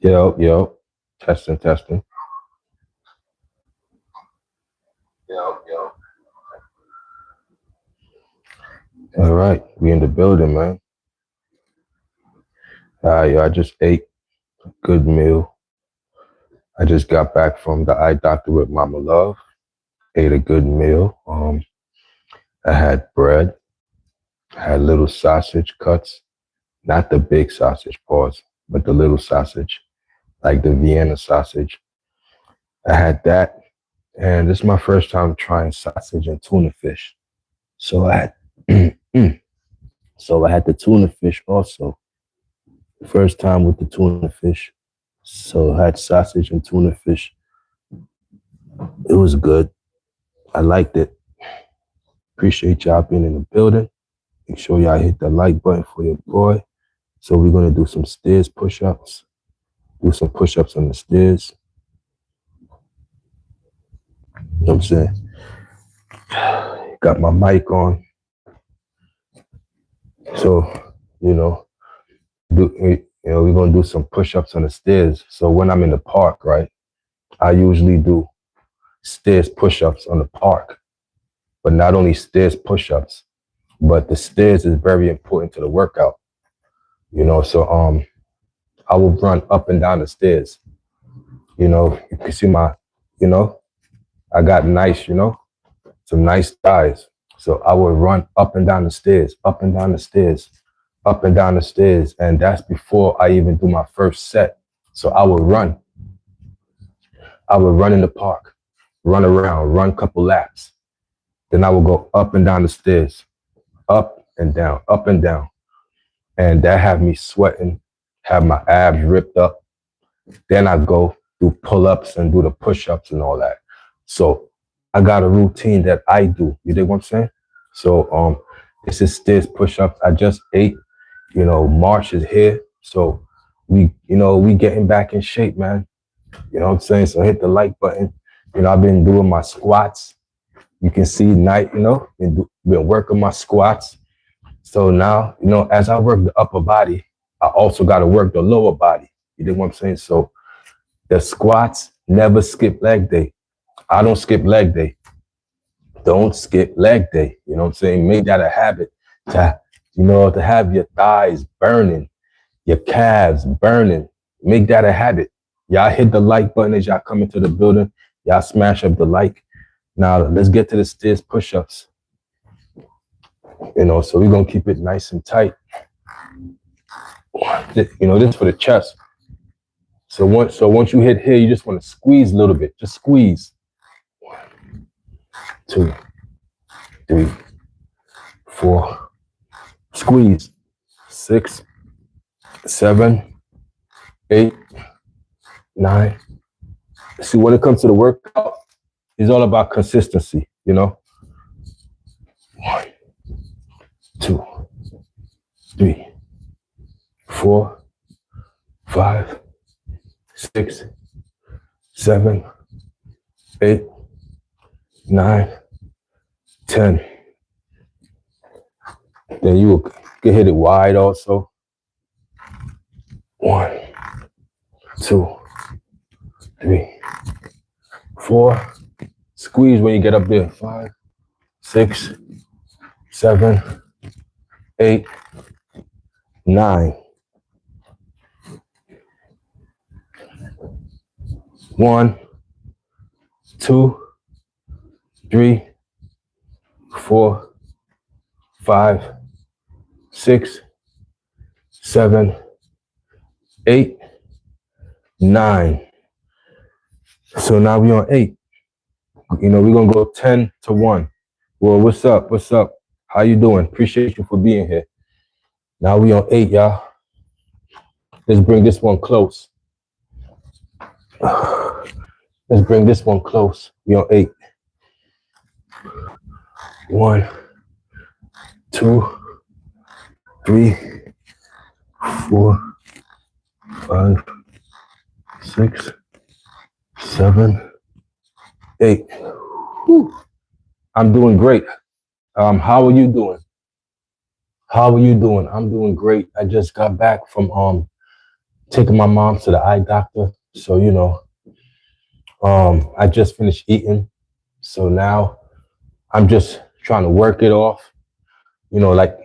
Yo, yo. Testing, testing. All right, we in the building, man. Yo, I just ate a good meal. I just got back from the eye doctor with Mama Love. Ate a good meal. I had bread. I had little sausage cuts, not the big sausage paws, but the little sausage, like the Vienna sausage. I had that, and this is my first time trying sausage and tuna fish. So I had, so I had the tuna fish also. First time with the tuna fish. So I had sausage and tuna fish. It was good. I liked it. Appreciate y'all being in the building. Make sure y'all hit the like button for your boy. So we're gonna do some stairs push-ups. Do some push-ups on the stairs. You know what I'm saying? Got my mic on. So, we're gonna do some push-ups on the stairs. So when I'm in the park, right, I usually do stairs push-ups on the park. But not only stairs push-ups, but the stairs is very important to the workout. So I will run up and down the stairs. You can see I got nice, some nice thighs. So I will run up and down the stairs, up and down the stairs, up and down the stairs. And that's before I even do my first set. So I will run. I will run in the park, run around, run a couple laps. Then I will go up and down the stairs, up and down, up and down. And that have me sweating, have my abs ripped up. Then I go do pull-ups and do the push-ups and all that. So I got a routine that I do. You dig what I'm saying? So this is stairs push-ups. I just ate. March is here. So we getting back in shape, man. You know what I'm saying? So hit the like button. I've been doing my squats. You can see night, been working my squats. So now, as I work the upper body, I also got to work the lower body. You dig what I'm saying? So the squats, never skip leg day. I don't skip leg day. Don't skip leg day. You know what I'm saying? Make that a habit to have your thighs burning, your calves burning. Make that a habit. Y'all hit the like button as y'all come into the building. Y'all smash up the like. Now let's get to the stairs push-ups. So we're gonna keep it nice and tight. This for the chest. So once you hit here, you just want to squeeze a little bit. Just squeeze. 1, 2, 3, 4. Squeeze. 6, 7, 8, 9. See, when it comes to the workout, it's all about consistency, 1, 2, 3, 4, 5, 6, 7, 8, 9, 10. Then you can hit it wide also. 1, 2, 3, 4. Squeeze when you get up there. 5, 6, 7, 8, 9. 1, 2, 3, 4, 5, 6, 7, 8, 9. So now we on 8. We're gonna go 10 to 1. Well, what's up? What's up? How you doing? Appreciate you for being here. Now we on 8, y'all. Let's bring this one close. Let's bring this one close. We on 8. 1, 2, 3, 4, 5, 6, 7, 8. Whew. I'm doing great. How are you doing? How are you doing? I'm doing great. I just got back from taking my mom to the eye doctor. So, I just finished eating. So now I'm just trying to work it off. Like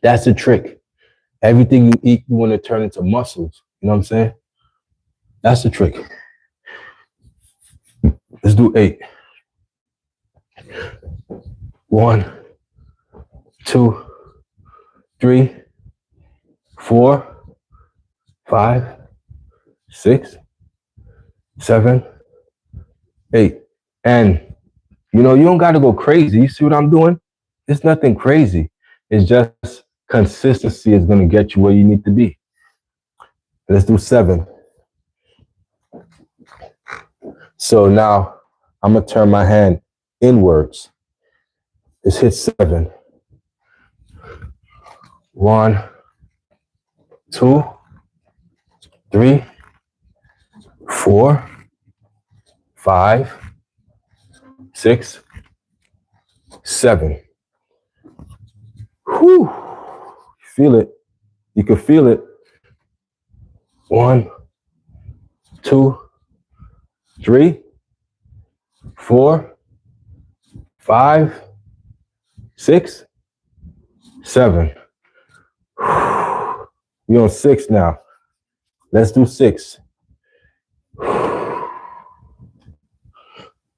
that's the trick. Everything you eat, you want to turn into muscles. You know what I'm saying? That's the trick. Let's do 8. 1, 2, 3, 4, 5, 6, 7, 8. And you don't got to go crazy. You see what I'm doing? It's nothing crazy. It's just consistency is going to get you where you need to be. Let's do 7. So now I'm going to turn my hand inwards. Let's hit 7. 1, 2, 3, 4, 5, 6, 7. Whew. Feel it. You can feel it. 1, 2, 3, 4, 5, 6, 7. We on 6 now. Let's do 6.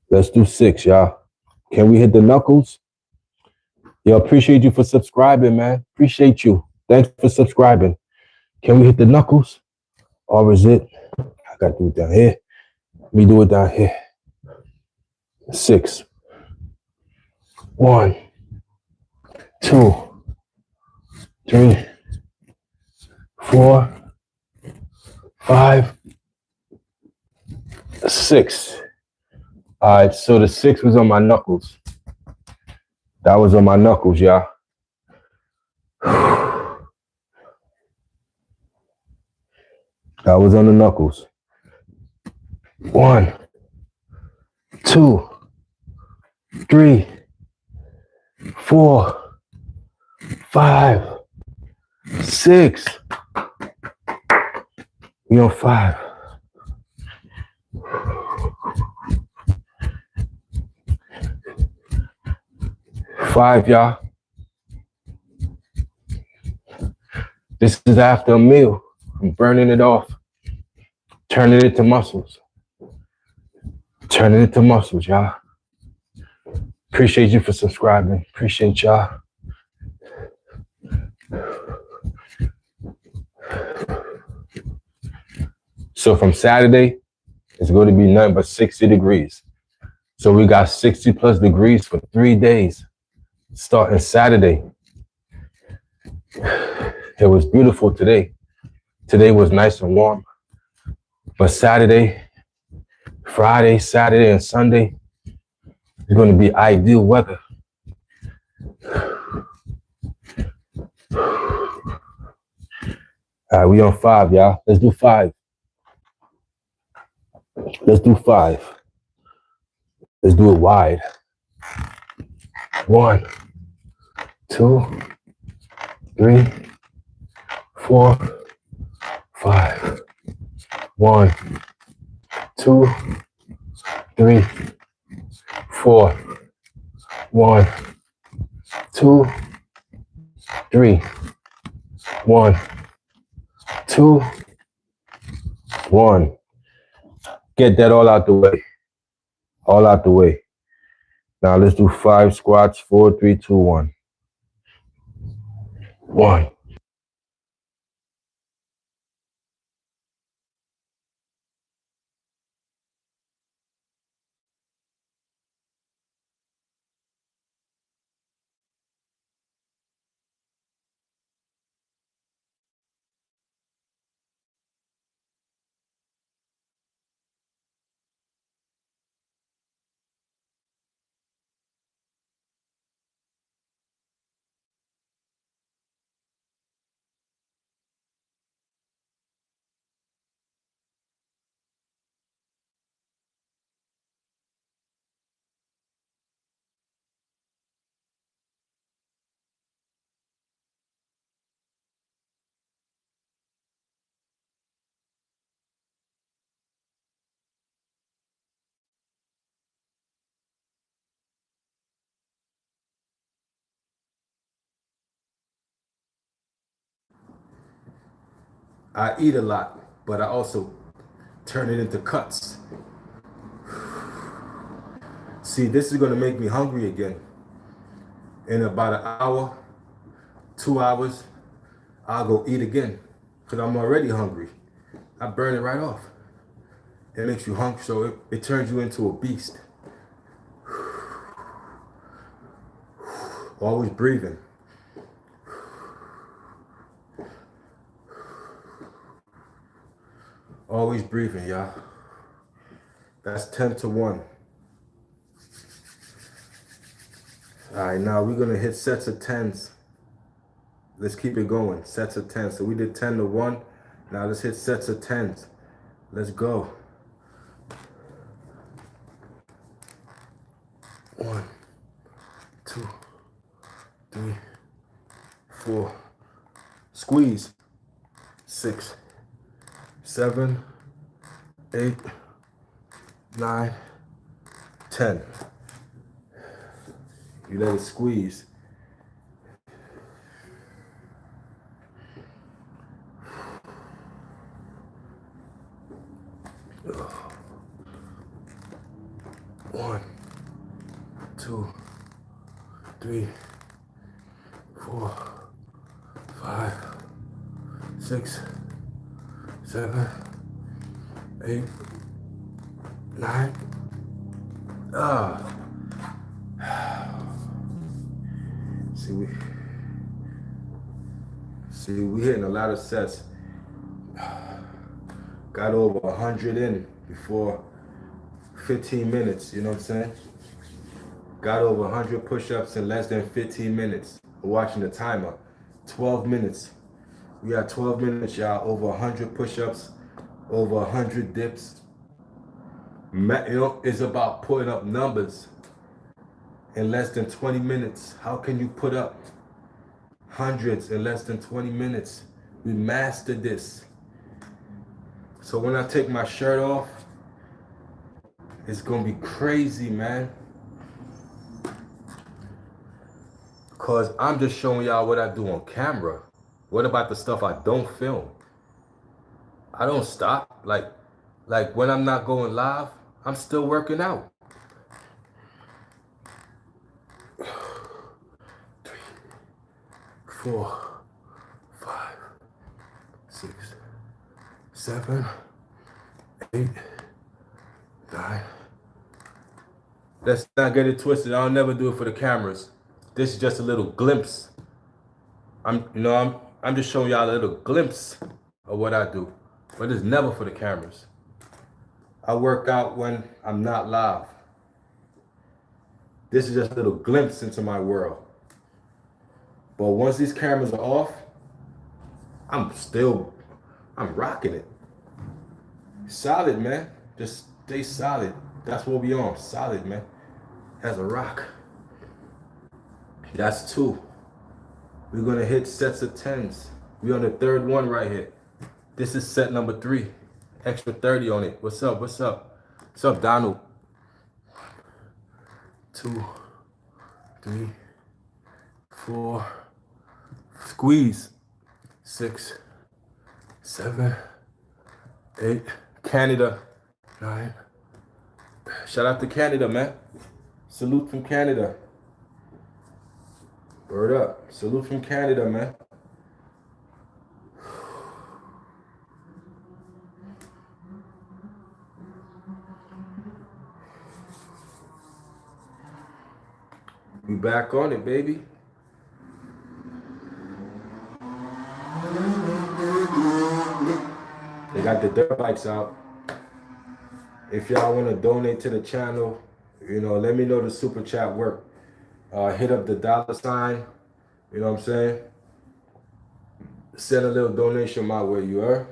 Let's do 6, y'all. Can we hit the knuckles? Yo, appreciate you for subscribing, man. Appreciate you. Thanks for subscribing. Can we hit the knuckles? Or is it? I got to do it down here. Let me do it down here. 6. 1, 2, 3, 4, 5, 6. All right, so the 6 was on my knuckles. That was on my knuckles, y'all. That was on the knuckles. 1, 2, 3, 4, 5, 6. We on 5. Five, y'all. This is after a meal. I'm burning it off. Turning it to muscles. Turning it to muscles, y'all. Appreciate you for subscribing. Appreciate y'all. So from Saturday, it's going to be nothing but 60 degrees. So we got 60 plus degrees for 3 days, starting Saturday. It was beautiful today. Today was nice and warm. But Saturday, Friday, Saturday, and Sunday is going to be ideal weather. All right, we on 5, y'all. Let's do 5. Let's do 5. Let's do it wide. 1, 2, 3, 4, 5. 1, 2, 3, 4. 1, 2, 3. 1, 2, 1. Get that all out the way. All out the way. Now let's do 5 squats. 4, 3, 2, 1. 1. I eat a lot, but I also turn it into cuts. See, this is gonna make me hungry again. In about an hour, 2 hours, I'll go eat again because I'm already hungry. I burn it right off. It makes you hungry, so it turns you into a beast. Always breathing. Always breathing, y'all. That's 10 to 1. All right, now we're gonna hit sets of 10s. Let's keep it going, sets of 10. So we did 10 to 1. Now let's hit sets of 10s. Let's go. 1, 2, 3, 4. Squeeze. 6, 7, 8, 9, 10. You let it squeeze. One, 2, 3, 4, 5, 6, 7, 8, 9. See, we hitting a lot of sets. Got over 100 in before 15 minutes, you know what I'm saying? Got over 100 push-ups in less than 15 minutes. We're watching the timer. 12 minutes. We got 12 minutes, y'all. Over 100 push-ups, over 100 dips. You know, it's about putting up numbers in less than 20 minutes. How can you put up hundreds in less than 20 minutes? We mastered this. So when I take my shirt off, it's gonna be crazy, man. Cause I'm just showing y'all what I do on camera. What about the stuff I don't film? I don't stop. Like when I'm not going live, I'm still working out. 3, 4, 5, 6, 7, 8, 9. Let's not get it twisted. I'll never do it for the cameras. This is just a little glimpse. I'm just showing y'all a little glimpse of what I do. But it's never for the cameras. I work out when I'm not live. This is just a little glimpse into my world. But once these cameras are off, I'm rocking it. Solid, man. Just stay solid. That's what we on. Solid, man. As a rock. That's 2. We're gonna hit sets of 10s. We're on the third one right here. This is set number 3. Extra 30 on it. What's up? What's up? What's up, Donald? 2, 3, 4. Squeeze. 6, 7, 8. Canada. 9. Shout out to Canada, man. Salute from Canada. Word up. Salute from Canada, man. We back on it, baby. They got the dirt bikes out. If y'all want to donate to the channel, you know, let me know the super chat work. Hit up the $sign. You know what I'm saying? Send a little donation my way, you heard?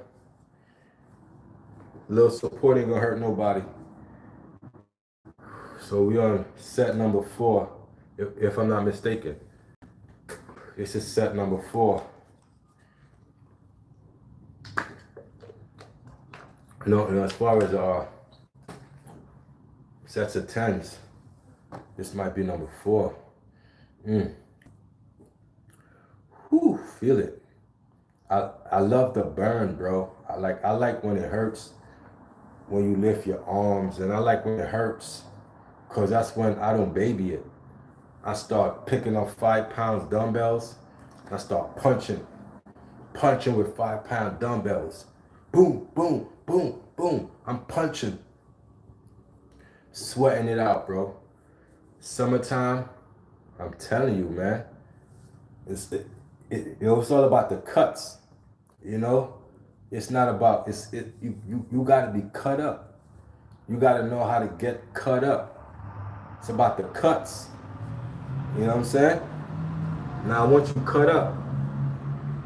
A little support ain't gonna hurt nobody. So we on set number 4, if I'm not mistaken. This is set number 4. No, as far as sets of 10s, this might be number 4. Whew, feel it. I love the burn, bro. I like when it hurts when you lift your arms, and I like when it hurts because that's when I don't baby it. I start picking up 5 pounds dumbbells. I start punching with 5 pound dumbbells. Boom, boom, boom, boom. I'm punching, sweating it out, bro. Summertime, I'm telling you, man. It's it's all about the cuts, you know. It's not about you got to be cut up. You got to know how to get cut up. It's about the cuts. You know what I'm saying? Now, once you cut up,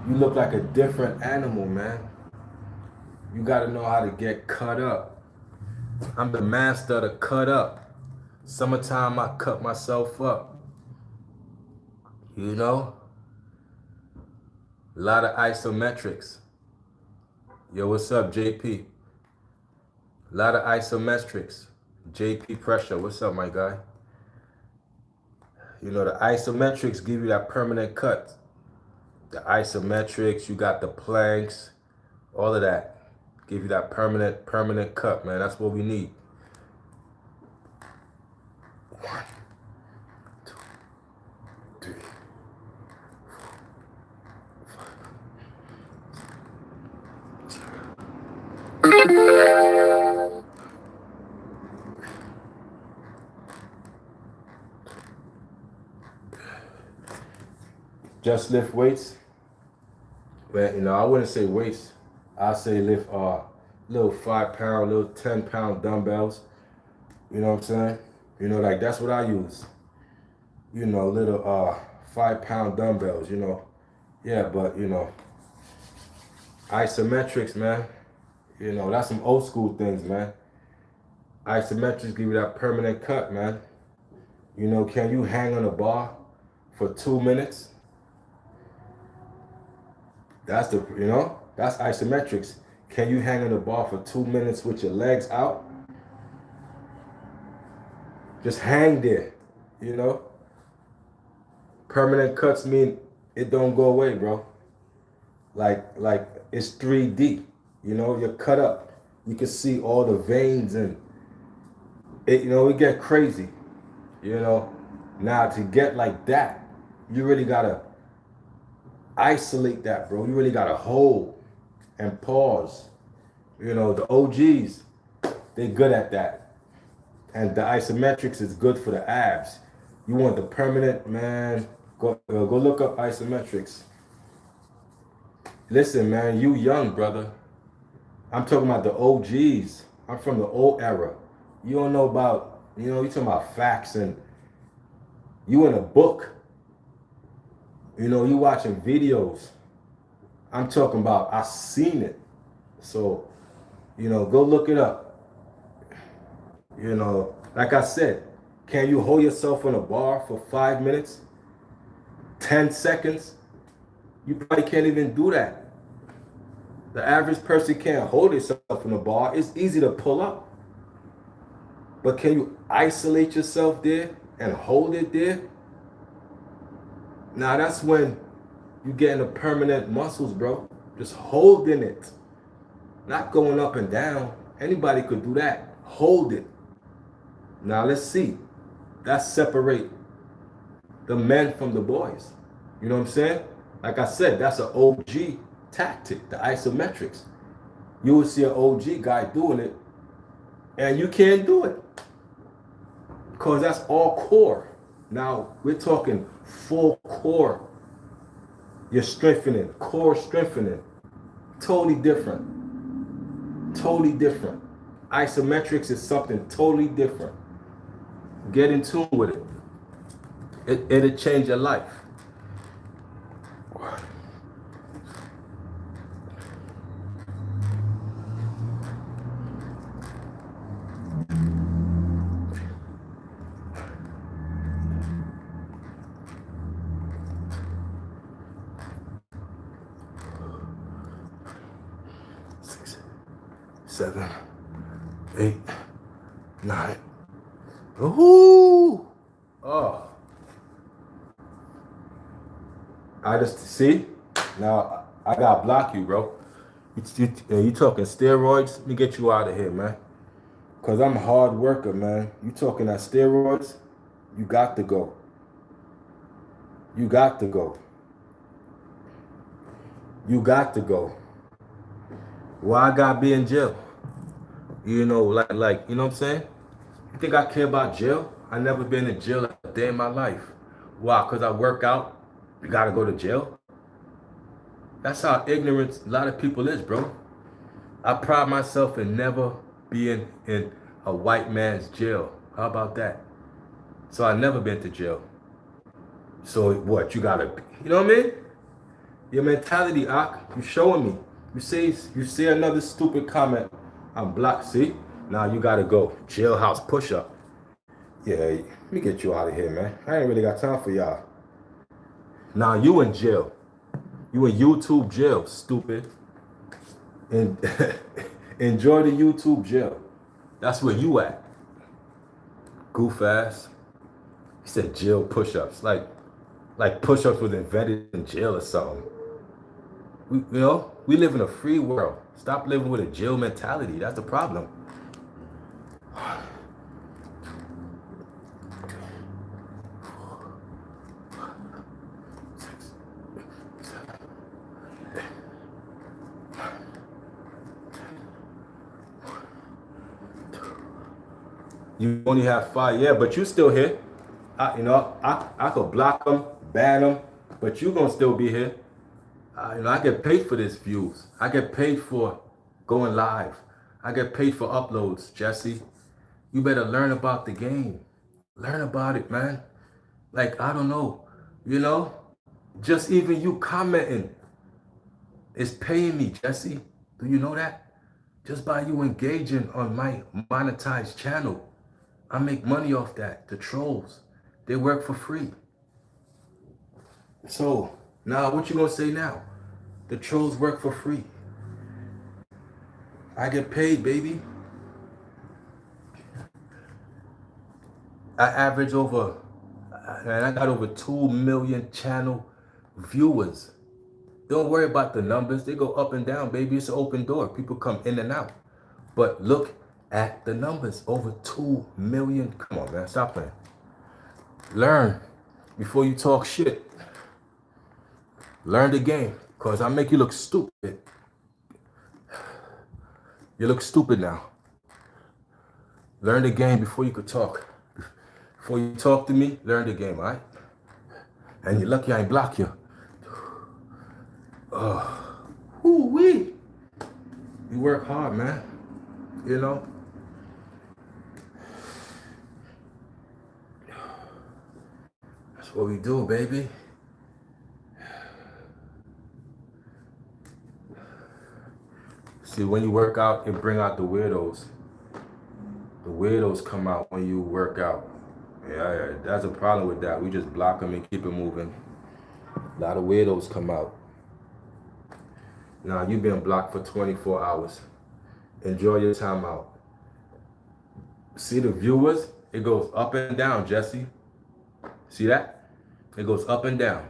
you look like a different animal, man. You got to know how to get cut up. I'm the master of the cut up. Summertime, I cut myself up. You know, a lot of isometrics. Yo, what's up, JP? A lot of isometrics. JP Pressure, what's up, my guy? You know, the isometrics give you that permanent cut. The isometrics, you got the planks, all of that. Give you that permanent cut, man. That's what we need. One, two, three. Just lift weights. Well, I wouldn't say weights. I say lift little 5 pound, little 10 pound dumbbells. You know what I'm saying? Like that's what I use. Little 5 pound dumbbells, Yeah, but isometrics, man. That's some old school things, man. Isometrics give you that permanent cut, man. Can you hang on a bar for 2 minutes? That's isometrics. Can you hang on the bar for 2 minutes with your legs out? Just hang there, you know? Permanent cuts mean it don't go away, bro. Like it's 3D. You're cut up. You can see all the veins and it get crazy. You know. Now to get like that, you really gotta isolate that, bro. You really gotta hold and pause. The OGs, they good at that. And the isometrics is good for the abs. You want the permanent, man, go look up isometrics. Listen, man, you young, brother. I'm talking about the OGs. I'm from the old era. You don't know about, you talking about facts and you in a book. You watching videos. I'm talking about I seen it. So, go look it up. Like I said, can you hold yourself on a bar for 5 minutes, 10 seconds? You probably can't even do that. The average person can't hold itself on a bar. It's easy to pull up. But can you isolate yourself there and hold it there? Now that's when you get into permanent muscles, bro. Just holding it. Not going up and down. Anybody could do that. Hold it. Now let's see. That separate the men from the boys. You know what I'm saying? Like I said, that's an OG tactic, the isometrics. You will see an OG guy doing it, and you can't do it. Because that's all core. Now we're talking full core. You're strengthening, core strengthening. Totally different. Totally different. Isometrics is something totally different. Get in tune with it. It'll change your life. 6, 7, 8, 9. Ooh. Oh. I just see now I gotta block you, bro. You talking steroids? Let me get you out of here, man. Cause I'm a hard worker, man. You talking that steroids? You got to go. You got to go. You got to go. Why I gotta be in jail? You know, you know what I'm saying? You think I care about jail? I never been in jail a day in my life. Why? Cause I work out. You gotta go to jail. That's how ignorant a lot of people is, bro. I pride myself in never being in a white man's jail. How about that? So I never been to jail. So what? You gotta, you know what I mean? Your mentality, Ak, you showing me. You say another stupid comment, I'm blocked. See? Now you gotta go. Jailhouse push up. Yeah, let me get you out of here, man. I ain't really got time for y'all. Now you in jail. You in YouTube jail, stupid. And enjoy the YouTube jail. That's where you at. Goof ass. He said jail push-ups. Like push-ups was invented in jail or something. We live in a free world. Stop living with a jail mentality. That's the problem. You only have 5, yeah, but you still here. I could block them, ban them, but you gonna still be here. I get paid for this views. I get paid for going live. I get paid for uploads, Jesse. You better learn about the game. Learn about it, man. Like, I don't know, you know? Just even you commenting is paying me, Jesse. Do you know that? Just by you engaging on my monetized channel. I make money off that. The trolls, they work for free. So now what you gonna say now? The trolls work for free. I get paid, baby. I average over, and I got over 2 million channel viewers. Don't worry about the numbers. They go up and down, baby. It's an open door. People come in and out. But look at the numbers. Over 2 million. Come on, man. Stop playing. Learn before you talk shit. Learn the game. Because I make you look stupid. You look stupid now. Learn the game before you could talk. Before you talk to me, learn the game, all right? And you're lucky I ain't block you. Woo-wee. You work hard, man. You know? That's what we do, baby. See, when you work out, it bring out the weirdos. The weirdos come out when you work out. Yeah, that's a problem with that. We just block them and keep it moving. A lot of weirdos come out. Now, you've been blocked for 24 hours. Enjoy your time out. See the viewers? It goes up and down, Jesse. See that? It goes up and down.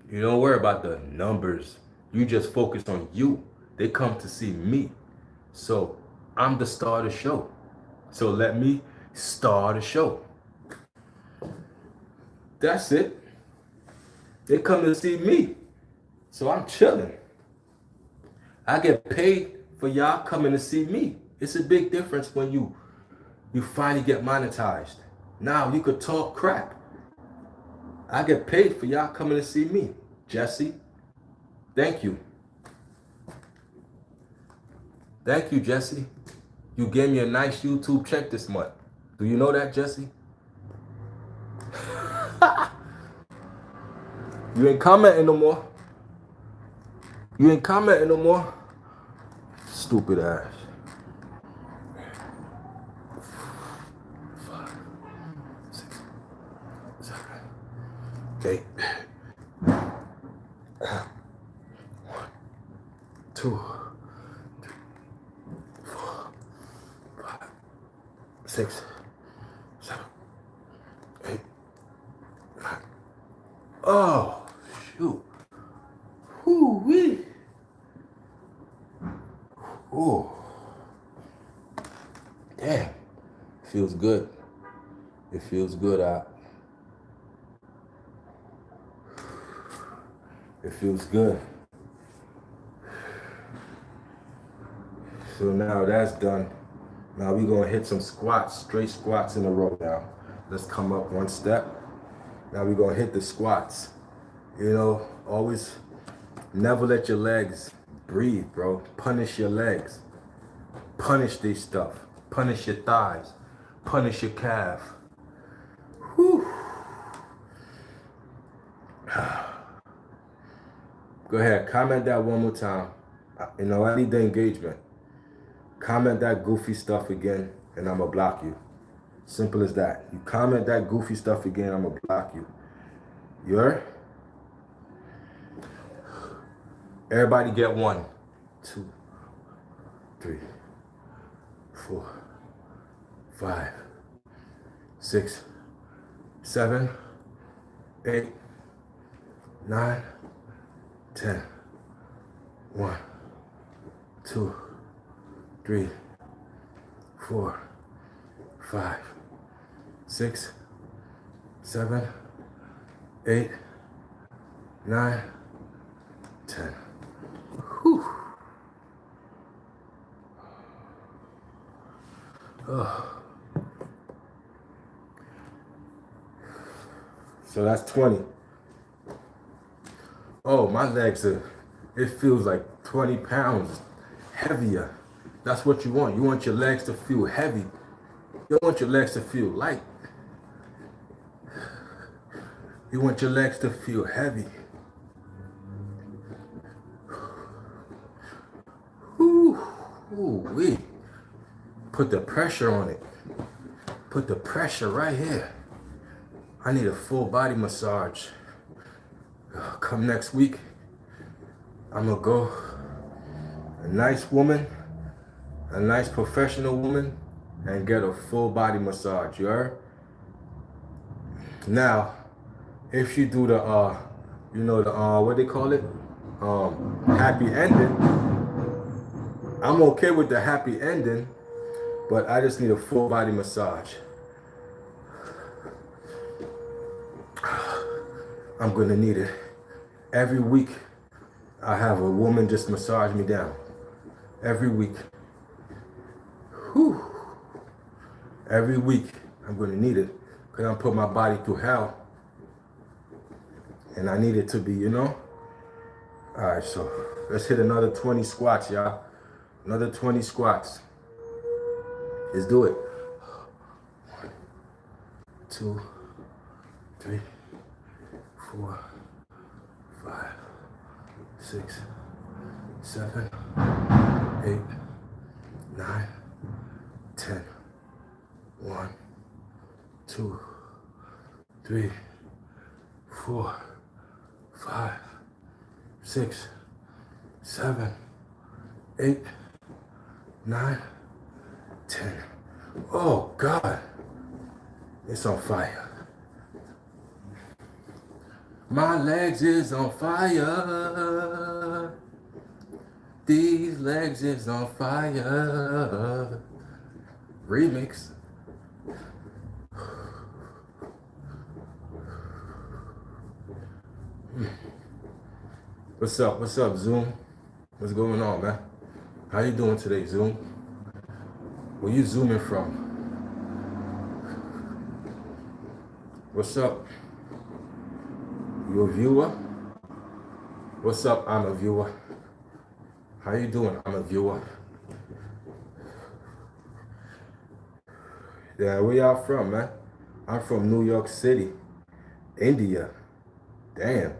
You don't worry about the numbers. You just focus on you. They come to see me. So I'm the star of the show. So let me start the show. That's it. They come to see me. So I'm chilling. I get paid for y'all coming to see me. It's a big difference when you finally get monetized. Now you could talk crap. I get paid for y'all coming to see me. Jesse, thank you. Thank you, Jesse. You gave me a nice YouTube check this month. Do you know that, Jesse? You ain't commenting no more. You ain't commenting no more. Stupid ass. 5, 6, 7, 8. 1, 2, 3, 4, 5, 6, 7, 8, 9. Oh, shoot. Whoo wee. Oh, damn. Feels good. It feels good out. It feels good. So now that's done. Now we're gonna hit some squats, straight squats in a row now. Let's come up one step. Now we're gonna hit the squats. You know, always never let your legs breathe, bro. Punish your legs. Punish this stuff. Punish your thighs. Punish your calf. Whew. Go ahead, comment that one more time. You know, I need the engagement. Comment that goofy stuff again, and I'm gonna block you. Simple as that. You comment that goofy stuff again, I'm gonna block you. You heard? Everybody get 1, 2, 3, 4, 5, 6, 7, 8, 9, 10. 1, 2, 3, 4, 5, 6, 7, 8, 9, 10. Whew. Oh. So that's 20. Oh, my legs are, it feels like 20 pounds heavier. That's what you want. You want your legs to feel heavy. You don't want your legs to feel light. You want your legs to feel heavy. Ooh, ooh, wee. Put the pressure on it. Put the pressure right here. I need a full body massage. Come next week, I'm gonna go. A nice woman, a nice professional woman, and get a full body massage, you heard? Now, if you do the, you know, the, what they call it? Happy ending. I'm okay with the happy ending, but I just need a full body massage. I'm gonna need it. Every week, I have a woman just massage me down. Every week. Whew. Every week, I'm gonna need it, because I'm putting my body through hell. And I need it to be, you know? All right, so let's hit another 20 squats, y'all. Another 20 squats. Let's do it. 1, 2, 3, 4, 5, 6, 7, 8, 9, 10. 1, 2, 3, 4, 5, 6, 7, 8, 9, 10. Oh God, it's on fire. My legs is on fire. These legs is on fire. Remix. What's up? What's up, Zoom? What's going on, man? How you doing today, Zoom? Where you zooming from? What's up? You a viewer? What's up? I'm a viewer. How you doing? I'm a viewer. Yeah, where y'all from, man? I'm from New York City, India. Damn,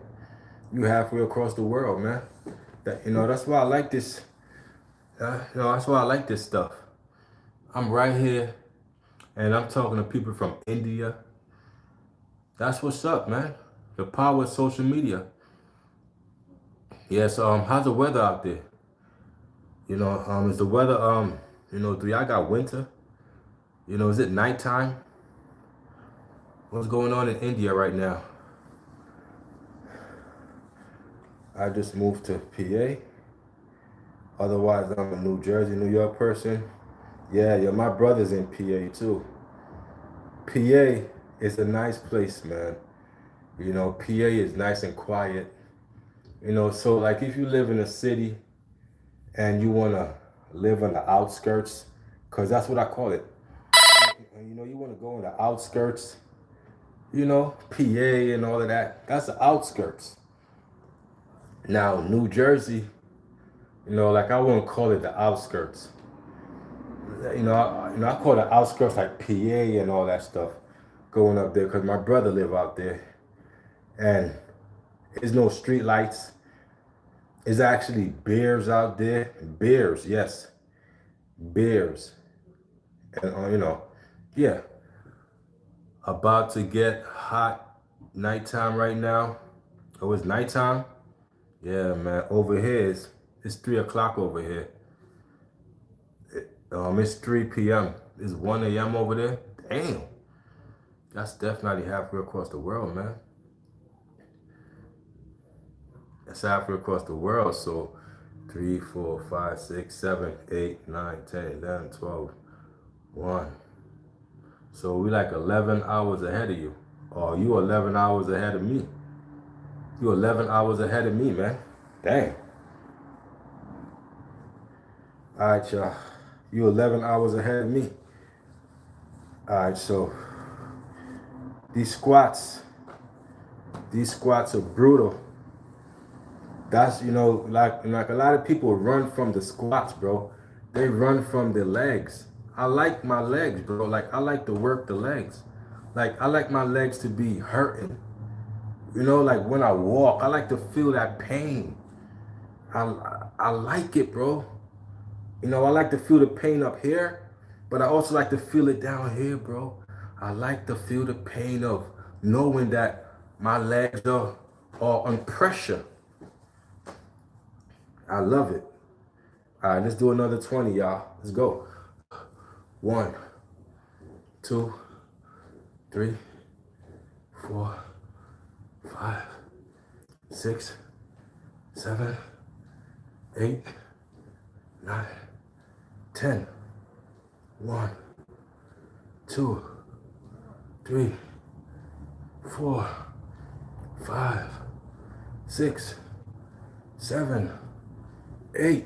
you halfway across the world, man. That, you know, that's why I like this. You know, that's why I like this stuff. I'm right here, and I'm talking to people from India. That's what's up, man. The power of social media. Yes. How's the weather out there? You know, is the weather, you know, do y'all got winter? You know, is it nighttime? What's going on in India right now? I just moved to PA. Otherwise, I'm a New Jersey, New York person. Yeah, my brother's in PA too. PA is a nice place, man. You know, PA is nice and quiet. You know, so like if you live in a city and you want to live on the outskirts, because that's what I call it. You know, you want to go on the outskirts, you know, PA and all of that. That's the outskirts. Now, New Jersey, you know, like I wouldn't call it the outskirts. I call the outskirts like PA and all that stuff going up there because my brother live out there and there's no street lights. There's actually bears out there. Bears, yes, bears. And yeah, about to get hot nighttime right now. Oh, it's nighttime? Yeah, man. Over here it's 3 o'clock over here. It's 3 p.m. It's 1 a.m. over there. Damn. That's definitely halfway across the world, man. That's halfway across the world. So 3, 4, 5, 6, 7, 8, 9, 10, 11, 12, 1. So we like 11 hours ahead of you. Or you 11 hours ahead of me. You 11 hours ahead of me, man. Dang. All right, y'all. You 11 hours ahead of me. All right, so these squats are brutal. That's, like a lot of people run from the squats, bro. They run from the legs. I like my legs, bro. Like, I like to work the legs. Like, I like my legs to be hurting. You know, like when I walk, I like to feel that pain. I like it, bro. You know, I like to feel the pain up here, but I also like to feel it down here, bro. I like to feel the pain of knowing that my legs are on pressure. I love it. All right, let's do another 20, y'all. Let's go. 1, 2, 3, 4, 5, 6, 7, 8, 9, 10. 1, 2, 3, 4, 5, 6, 7, 8,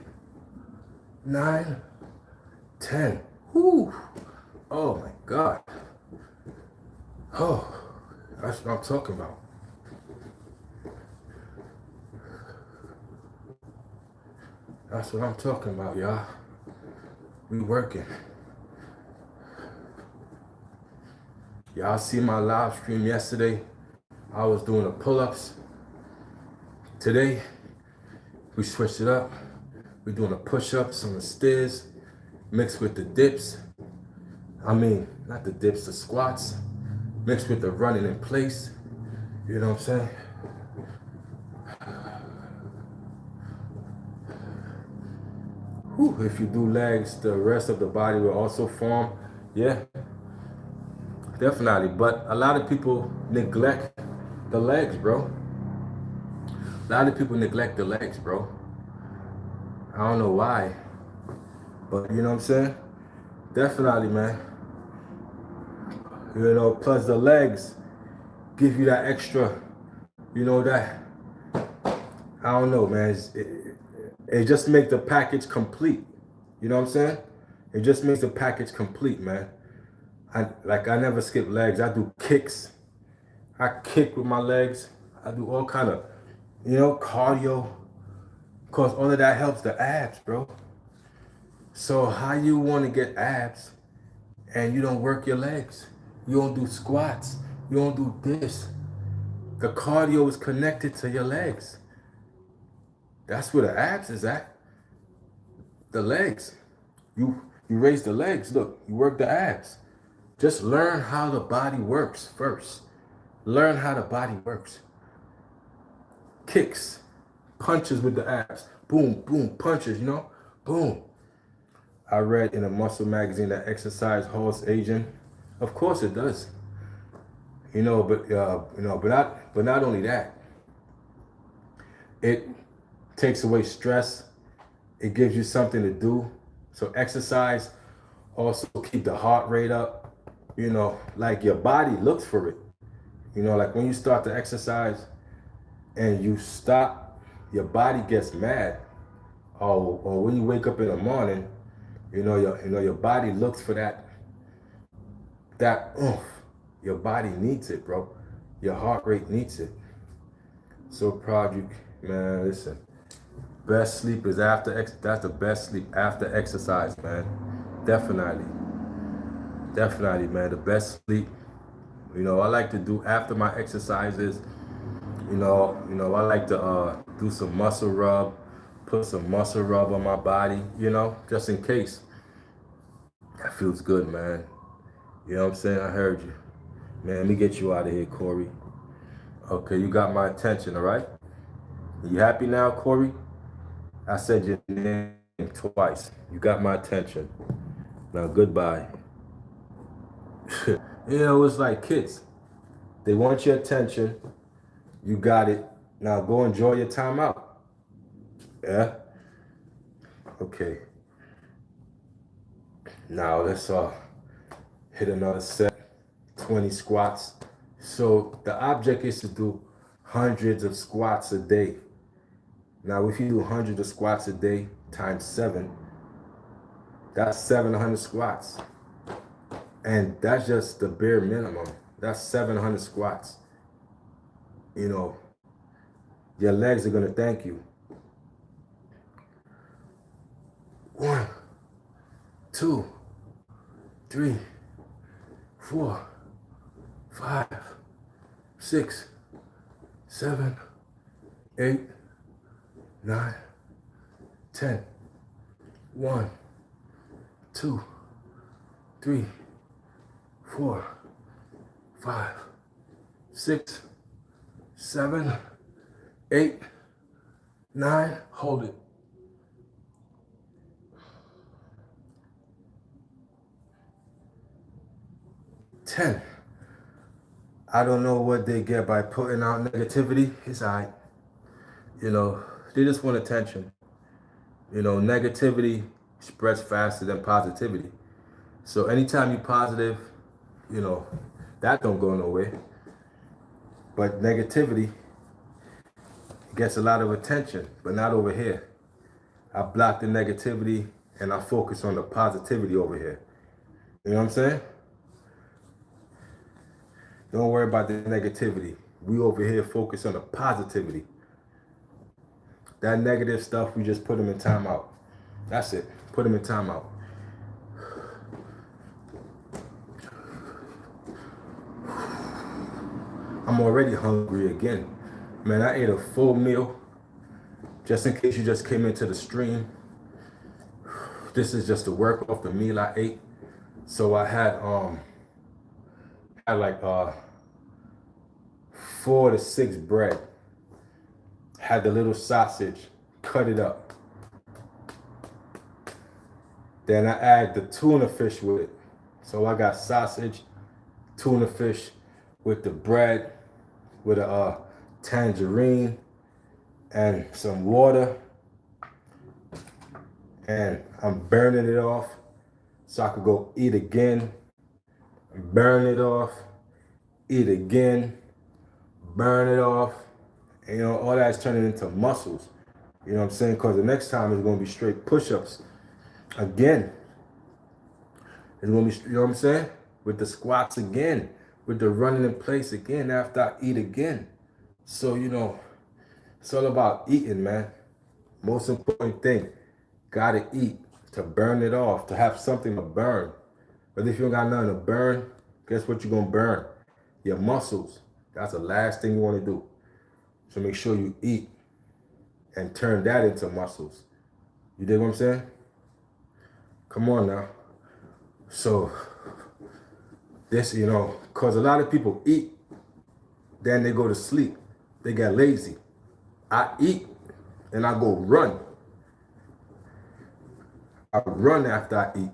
9, 10. Whew. Oh my God. Oh, that's what I'm talking about. That's what I'm talking about, y'all. We working. Y'all see my live stream yesterday? I was doing the pull-ups. Today, we switched it up. We're doing the push-ups on the stairs, mixed with the dips. I mean, not the dips, the squats, mixed with the running in place. You know what I'm saying? Whew, if you do legs, the rest of the body will also form. Yeah, definitely. But a lot of people neglect the legs, bro. A lot of people neglect the legs, bro. I don't know why, but you know what I'm saying? Definitely, man. You know, plus the legs give you that extra, that, I don't know, man. It just makes the package complete. You know what I'm saying? It just makes the package complete, man. I never skip legs. I do kicks. I kick with my legs. I do all kind of, cardio. Cause all of that helps the abs, bro. So how you want to get abs and you don't work your legs? You don't do squats. You don't do this. The cardio is connected to your legs. That's where the abs is at. The legs. You raise the legs. Look, you work the abs. Just learn how the body works first. Learn how the body works. Kicks, punches with the abs. Boom, boom, punches, boom. I read in a muscle magazine that exercise halts aging. Of course it does. But not only that. It takes away stress. It gives you something to do. So exercise also keep the heart rate up. You know, like your body looks for it. You know, like when you start to exercise and you stop, your body gets mad. Or when you wake up in the morning, your body looks for that oomph. Your body needs it, bro. Your heart rate needs it. So proud you, man. Listen, best sleep is that's the best sleep after exercise, man. Definitely, definitely, man. The best sleep. You know, I like to do after my exercises. I like to do some muscle rub, put some muscle rub on my body. You know, just in case. That feels good, man. You know what I'm saying? I heard you. Man, let me get you out of here, Corey. Okay, you got my attention, all right? You happy now, Corey? I said your name twice. You got my attention. Now, goodbye. It's like kids. They want your attention. You got it. Now go enjoy your time out. Yeah? Okay. Now let's hit another set. 20 squats. So the object is to do hundreds of squats a day. Now, if you do hundreds of squats a day times 7, that's 700 squats. And that's just the bare minimum. That's 700 squats. You know, your legs are going to thank you. 1, 2, 3, 4, 5, 6, 7, 8, 9, 10. 1, 2, 3, 4, 5, 6, 7, 8, 9. Hold it. 10. I don't know what they get by putting out negativity. It's all right. They just want attention. Negativity spreads faster than positivity. So anytime you're positive, that don't go nowhere. But negativity gets a lot of attention, but not over here. I block the negativity and I focus on the positivity over here. You know what I'm saying? Don't worry about the negativity. We over here focus on the positivity. That negative stuff, we just put them in timeout. That's it. Put them in timeout. I'm already hungry again. Man, I ate a full meal. Just in case you just came into the stream, this is just a work off the meal I ate. So I had like 4 to 6 bread. Had the little sausage, cut it up. Then I add the tuna fish with it. So I got sausage, tuna fish with the bread, with a tangerine and some water. And I'm burning it off so I could go eat again, burn it off, eat again, burn it off. And, all that's turning into muscles. You know what I'm saying? Because the next time it's going to be straight push-ups again. It's going to be, you know what I'm saying? With the squats again, with the running in place again after I eat again. So, it's all about eating, man. Most important thing, gotta eat to burn it off, to have something to burn. But if you don't got nothing to burn, guess what you're gonna burn? Your muscles. That's the last thing you wanna do. So make sure you eat and turn that into muscles. You dig what I'm saying? Come on now. So this, cause a lot of people eat, then they go to sleep. They get lazy. I eat and I go run. I run after I eat.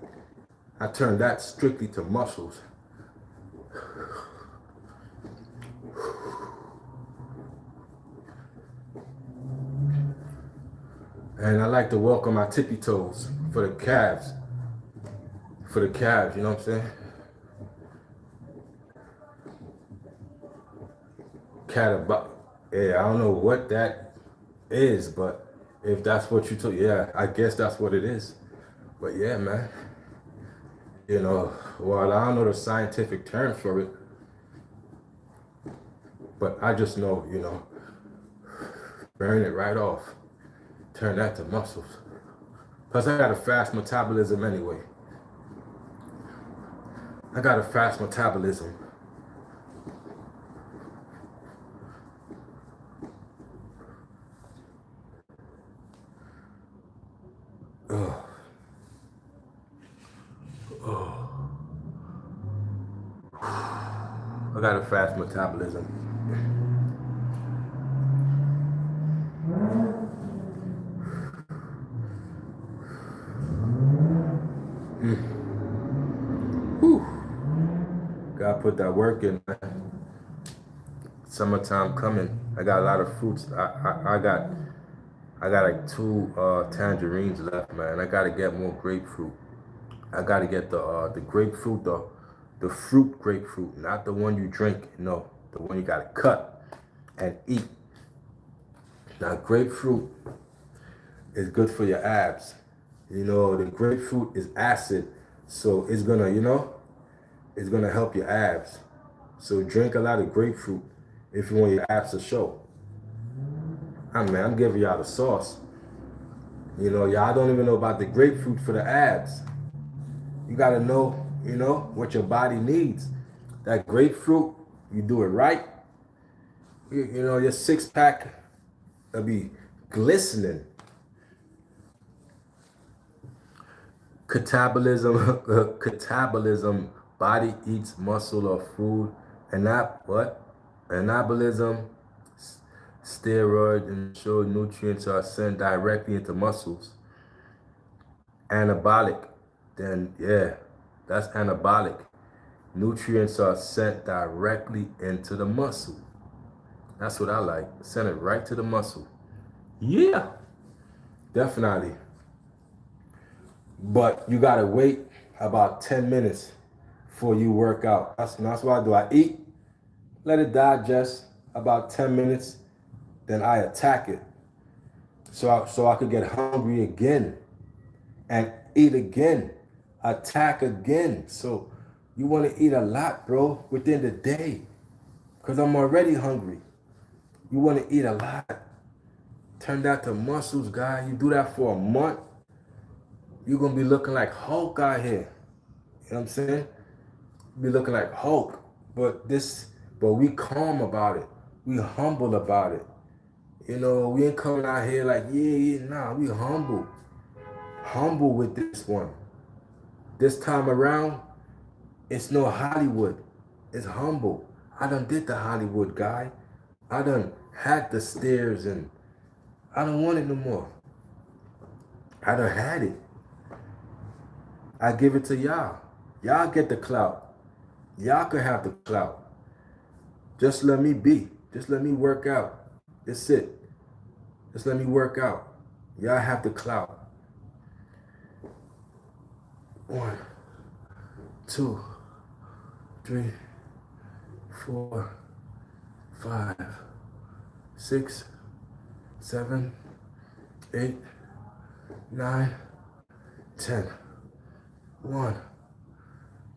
I turn that strictly to muscles. And I like to walk on my tippy toes for the calves. For the calves, you know what I'm saying? Catabolic. Yeah, I don't know what that is, but if that's what you took, yeah, I guess that's what it is. But yeah, man. You know, well, I don't know the scientific term for it, but I just know, you know, burn it right off. Turn that to muscles. Plus, I got a fast metabolism anyway. I got a fast metabolism. Ugh. I got a fast metabolism. Whew. Gotta put that work in, man. Summertime coming. I got a lot of fruits. I got like two tangerines left, man. I gotta get more grapefruit. I gotta get the grapefruit, the fruit grapefruit, not the one you drink. No, the one you gotta cut and eat. Now grapefruit is good for your abs. You know, the grapefruit is acid, so it's gonna, you know, it's gonna help your abs. So drink a lot of grapefruit if you want your abs to show. I'm giving y'all the sauce. You know, y'all don't even know about the grapefruit for the abs. You gotta know, you know, what your body needs. That grapefruit, you do it right, you know, your six pack will be glistening. Catabolism, body eats muscle or food. And that what? Anabolism, steroid ensure nutrients are sent directly into muscles. Anabolic, then yeah, that's anabolic. Nutrients are sent directly into the muscle. That's what I like. Send it right to the muscle. Yeah, definitely. But you gotta wait about 10 minutes before you work out. That's what I do. I eat, let it digest about 10 minutes, then I attack it. So I could get hungry again and eat again, attack again. So you want to eat a lot, bro, within the day, because I'm already hungry. You want to eat a lot. Turn that to muscles, guy. You do that for a month, you're going to be looking like Hulk out here. You know what I'm saying? Be looking like Hulk. But we calm about it. We humble about it. You know, we ain't coming out here like, nah, we humble. Humble with this one. This time around, it's no Hollywood. It's humble. I done did the Hollywood, guy. I done had the stairs and I don't want it no more. I done had it. I give it to y'all. Y'all get the clout. Y'all could have the clout. Just let me be. Just let me work out. That's it. Just let me work out. Y'all have the clout. 1, 2, 3, 4, 5, 6, 7, 8, 9, 10. 1,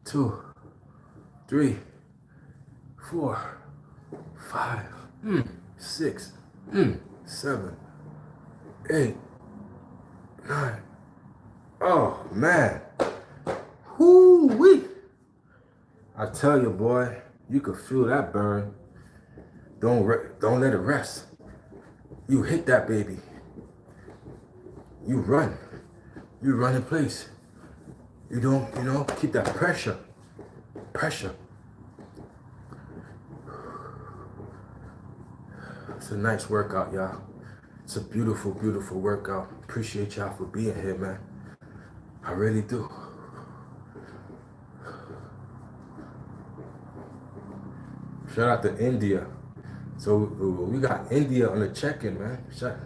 2, 3, 4, 5, 6, 7, 8, 9. Oh man. Whoo-wee. I tell you, boy, you can feel that burn. Don't let it rest. You hit that baby. You run. You run in place. You don't, you know, keep that pressure. Pressure. It's a nice workout, y'all. It's a beautiful, beautiful workout. Appreciate y'all for being here, man. I really do. Shout out to India. So we got India on the check-in, man. Shout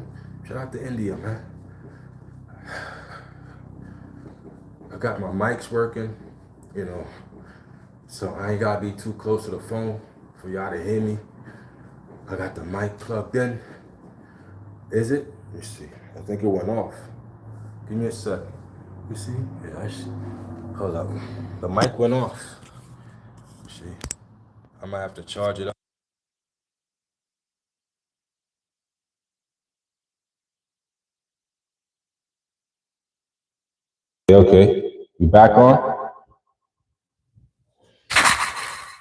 out to India, man. got my mics working, you know, so I ain't gotta be too close to the phone for y'all to hear me. I got the mic plugged in. Is it? Let me see. I think it went off. Give me a sec. You see? Yeah, I see. Hold up. The mic went off. See? I might have to charge it up. Okay. You back on?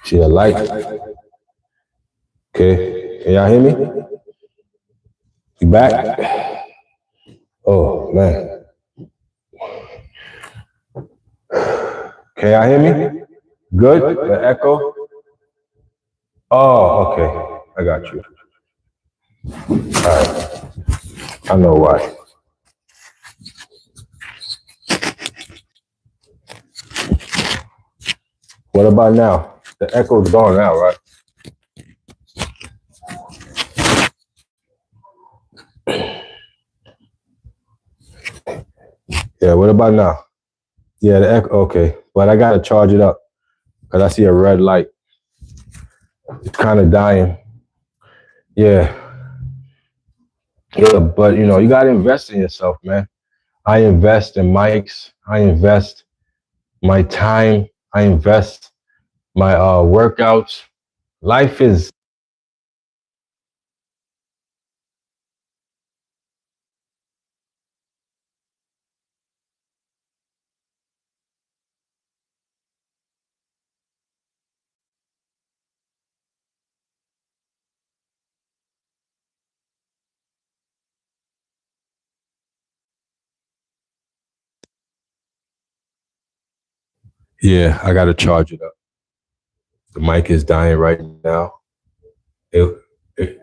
See a light. Okay. Can y'all hear me? You back? Oh man. Can y'all hear me? Good? The echo? Oh, okay. I got you. All right. I know why. What about now? The echo's gone now, right? Yeah, what about now? Yeah, the echo, okay. But I gotta charge it up because I see a red light. It's kind of dying. Yeah. Yeah, but you know, you gotta invest in yourself, man. I invest in mics. I invest my time. I invest my workouts. Life is, yeah, I gotta charge it up. The mic is dying right now. It, it,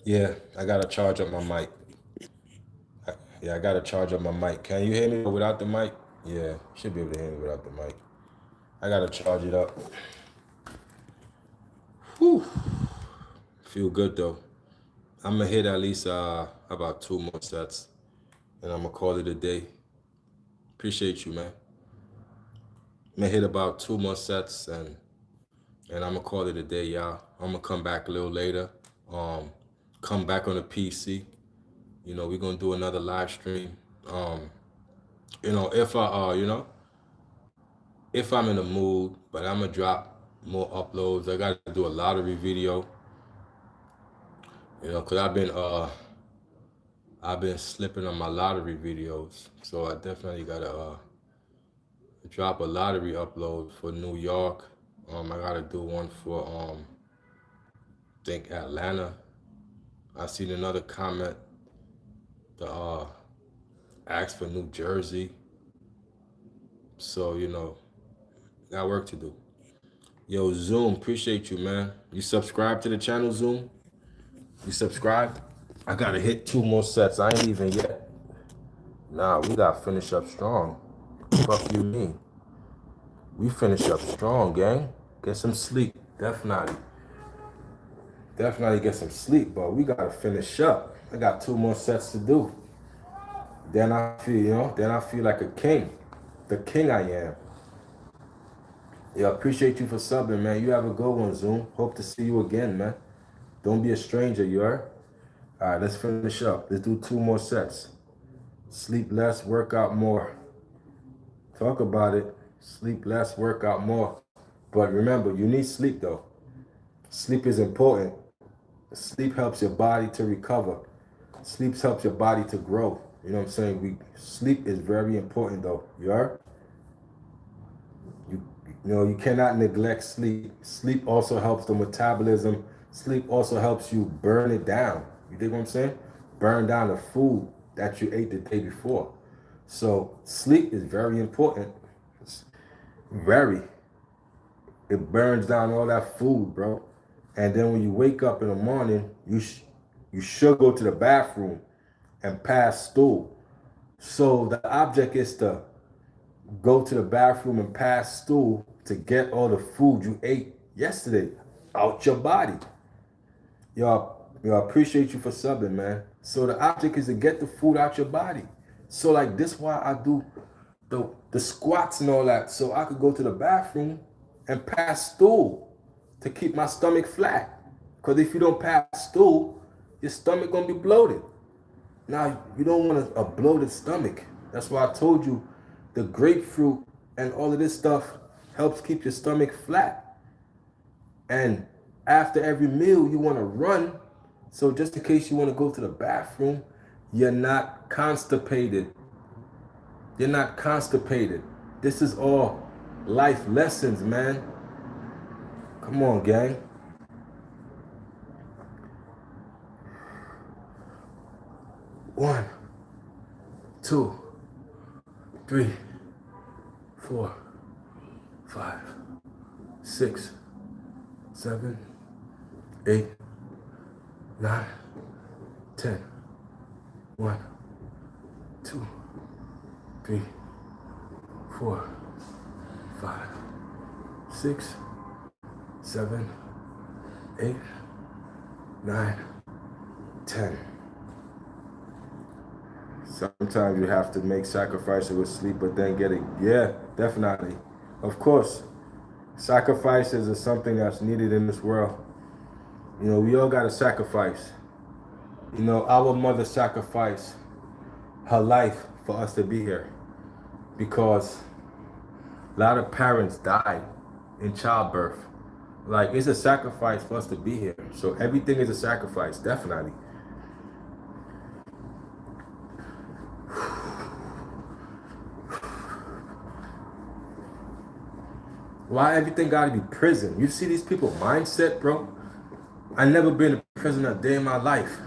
yeah, I gotta charge up my mic. Yeah, I gotta charge up my mic. Can you hear me without the mic? Yeah, should be able to hear me without the mic. I gotta charge it up. Whew. Feel good though. I'm gonna hit at least about 2 more sets, and I'm gonna call it a day. Appreciate you, man. I'm gonna hit about 2 more sets, and I'm gonna call it a day, y'all. I'm gonna come back a little later. Um, come back on the PC. You know, we're gonna do another live stream. Um, if I if I'm in the mood, but I'm gonna drop more uploads. I gotta do a lottery video. Cause I've been slipping on my lottery videos, so I definitely gotta drop a lottery upload for New York. I gotta do one for think Atlanta. I seen another comment to ask for New Jersey. So got work to do. Yo, Zoom, appreciate you, man. You subscribe to the channel, Zoom? You subscribe? I gotta hit 2 more sets. I ain't even yet. Nah, we gotta finish up strong. Fuck you mean? We finish up strong, gang. Get some sleep. Definitely. Definitely get some sleep, but we gotta finish up. I got 2 more sets to do. Then I feel like a king. The king I am. Yeah, appreciate you for subbing, man. You have a good one, Zoom. Hope to see you again, man. Don't be a stranger, you heard? All right, let's finish up. Let's do 2 more sets. Sleep less, work out more. Talk about it. Sleep less, work out more. But remember, you need sleep though. Sleep is important. Sleep helps your body to recover. Sleep helps your body to grow. You know what I'm saying? Sleep is very important though. You are? You cannot neglect sleep. Sleep also helps the metabolism. Sleep also helps you burn it down. You dig what I'm saying? Burn down the food that you ate the day before. So sleep is very important. It's very. It burns down all that food, bro. And then when you wake up in the morning, you should go to the bathroom and pass stool. So the object is to go to the bathroom and pass stool to get all the food you ate yesterday out your body. Y'all, appreciate you for subbing, man. So the object is to get the food out your body. So like this why I do the squats and all that, so I could go to the bathroom and pass stool to keep my stomach flat. Because if you don't pass stool, your stomach gonna be bloated. Now you don't want a bloated stomach. That's why I told you the grapefruit and all of this stuff helps keep your stomach flat. And after every meal, you want to run. So just in case you want to go to the bathroom, you're not constipated. You're not constipated. This is all life lessons, man. Come on, gang. One, 2, 3, 4, 5, 6, 7, 8, 9, 10. 1, 2, 3, 4, 5, 6, 7, 8, 9, 10. Sometimes you have to make sacrifices with sleep, but then get it. Yeah, definitely. Of course, sacrifices are something that's needed in this world. You know, we all got to sacrifice. You know, our mother sacrificed her life for us to be here because a lot of parents died in childbirth. Like, it's a sacrifice for us to be here. So everything is a sacrifice, definitely. Why everything gotta be prison? You see these people mindset, bro? I never been in prison a day in my life.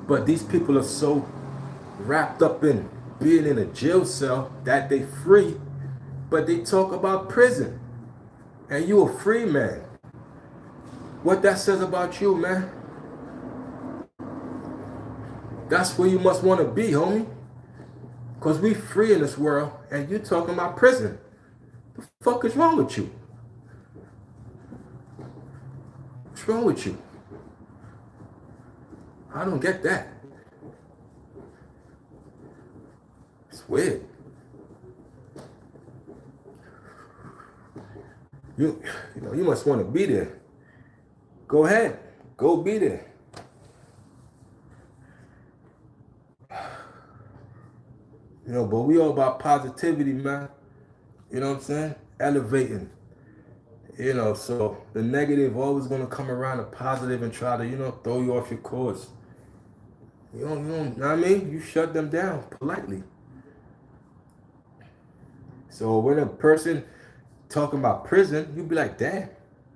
But these people are so wrapped up in being in a jail cell that they free, but they talk about prison. And you a free man. What that says about you, man? That's where you must want to be, homie. Because we free in this world, and you talking about prison. The fuck is wrong with you? What's wrong with you? I don't get that. It's weird. You know, you must want to be there. Go ahead. Go be there. You know, but we all about positivity, man. You know what I'm saying? Elevating. You know, so the negative always gonna come around the positive and try to, you know, throw you off your course. You know what I mean? You shut them down politely. So when a person talking about prison, you be like, damn,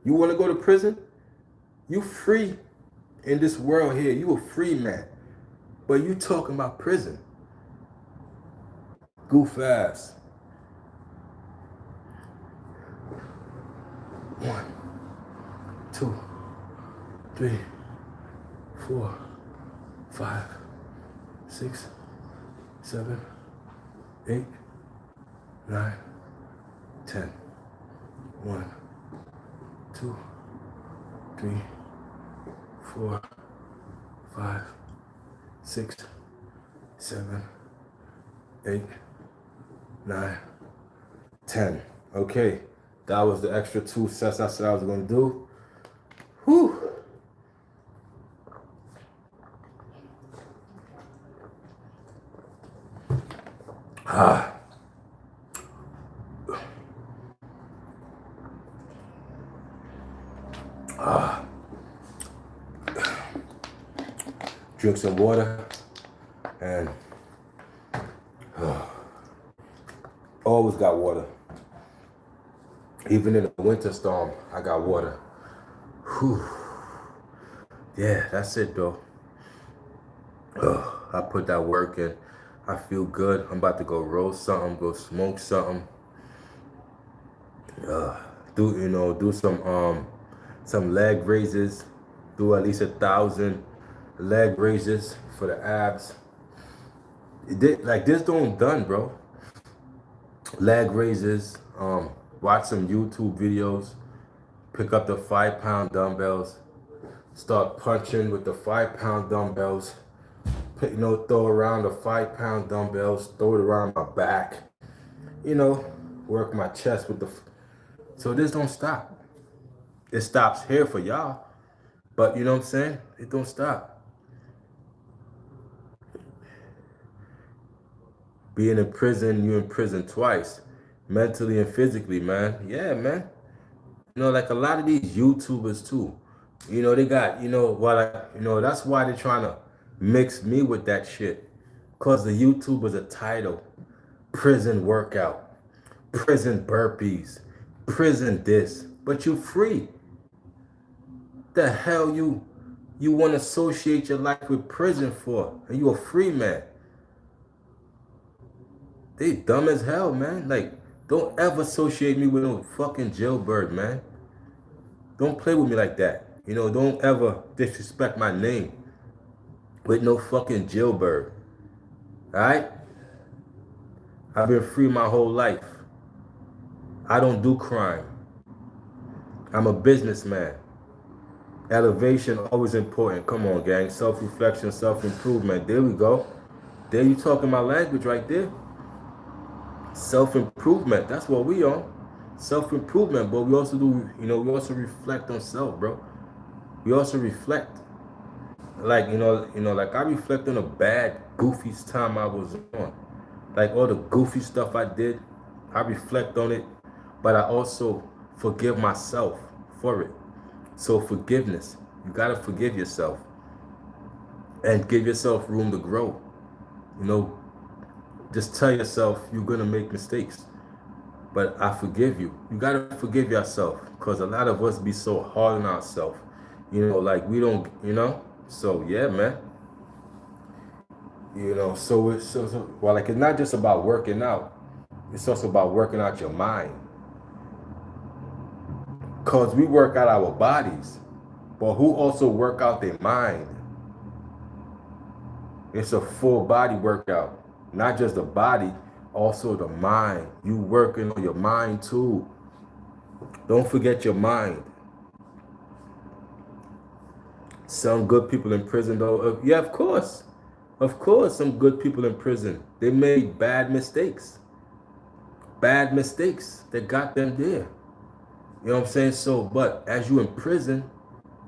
you wanna go to prison? You free in this world here. You a free man. But you talking about prison. Goof ass. 1, 2, 3, 4, 5, 6, 7, 8, 9, 10. 1, 2, 3, 4, 5, 6, 7, 8, 9, 10. Okay, that was the extra 2 sets I said I was gonna do. Whew. Drink some water and always got water. Even in the winter storm, I got water. Whew. Yeah, that's it though. I put that work in. I feel good. I'm about to go roll something, go smoke something. Do some leg raises. Do at least 1,000 leg raises for the abs. Like this don't done, bro. Leg raises. Watch some YouTube videos. Pick up the 5-pound dumbbells. Start punching with the 5-pound dumbbells. Throw around the 5-pound dumbbells. Throw it around my back. Work my chest with the. So this don't stop. It stops here for y'all, but you know what I'm saying? It don't stop. Being in prison, you in prison twice, mentally and physically, man. Yeah, man. Like a lot of these YouTubers too. They got, that's why they're trying to mix me with that shit. Cause the YouTubers a title, prison workout, prison burpees, prison this, but you free. The hell you want to associate your life with prison for? And you a free man. They dumb as hell, man. Like, don't ever associate me with no fucking jailbird, man. Don't play with me like that. Don't ever disrespect my name with no fucking jailbird. Alright? I've been free my whole life. I don't do crime. I'm a businessman. Elevation always important. Come on, gang. Self-reflection, self-improvement. There we go. There you talking my language right there. Self-improvement. That's what we on. Self-improvement, but we also do, we also reflect on self, bro. We also reflect. Like, like I reflect on the bad, goofy time I was on. Like all the goofy stuff I did, I reflect on it, but I also forgive myself for it. So forgiveness, you gotta forgive yourself and give yourself room to grow. Just tell yourself you're gonna make mistakes, but I forgive you. You gotta forgive yourself, because a lot of us be so hard on ourselves. Like we don't, So yeah, man. So it's like it's not just about working out. It's also about working out your mind. Because we work out our bodies, but who also work out their mind? It's a full body workout. Not just the body, also the mind. You working on your mind too. Don't forget your mind. Some good people in prison though. Yeah, of course. Of course, some good people in prison. They made bad mistakes. Bad mistakes that got them there. You know what I'm saying? So, but as you in prison,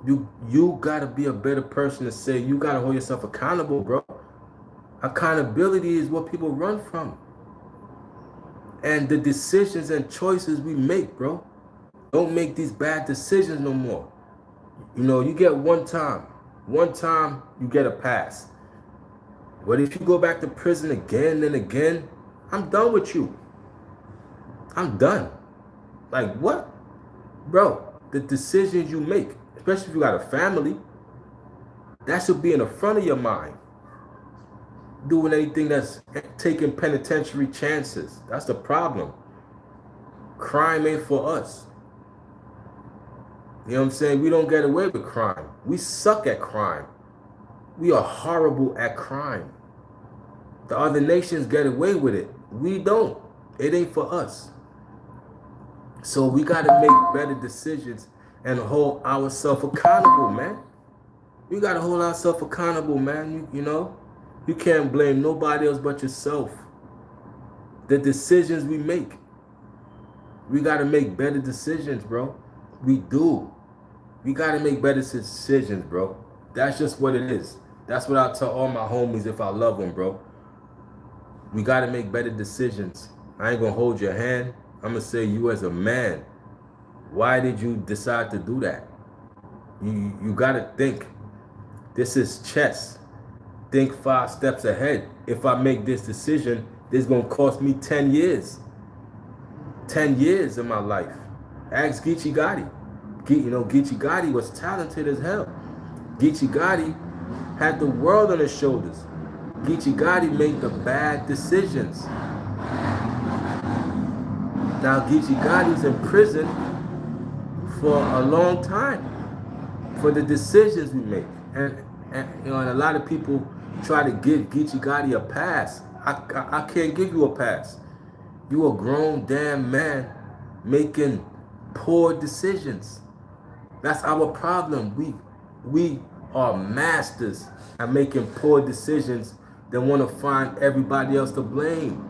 you gotta be a better person to say, you gotta hold yourself accountable, bro. Accountability is what people run from. And the decisions and choices we make, bro. Don't make these bad decisions no more. You get one time. One time, you get a pass. But if you go back to prison again and again, I'm done with you. I'm done. Like, what? Bro, the decisions you make, especially if you got a family, that should be in the front of your mind. Doing anything that's taking penitentiary chances. That's the problem. Crime ain't for us. You know what I'm saying? We don't get away with crime. We suck at crime. We are horrible at crime. The other nations get away with it. We don't. It ain't for us. So we got to make better decisions and hold ourselves accountable, man. We got to hold ourselves accountable, man. You can't blame nobody else but yourself. The decisions we make. We got to make better decisions, bro. We do. We got to make better decisions, bro. That's just what it is. That's what I tell all my homies if I love them, bro. We got to make better decisions. I ain't going to hold your hand. I'm going to say, you as a man, why did you decide to do that? You got to think. This is chess. Think 5 steps ahead. If I make this decision, this is going to cost me 10 years. 10 years in my life. Ask Geechee Gotti. Geechee Gotti was talented as hell. Geechee Gotti had the world on his shoulders. Geechee Gotti made the bad decisions. Now Geechee Gotti's in prison for a long time for the decisions we make. And you know, and a lot of people try to give Geechee Gotti a pass. I can't give you a pass. You a grown damn man making poor decisions. That's our problem. We are masters at making poor decisions that want to find everybody else to blame.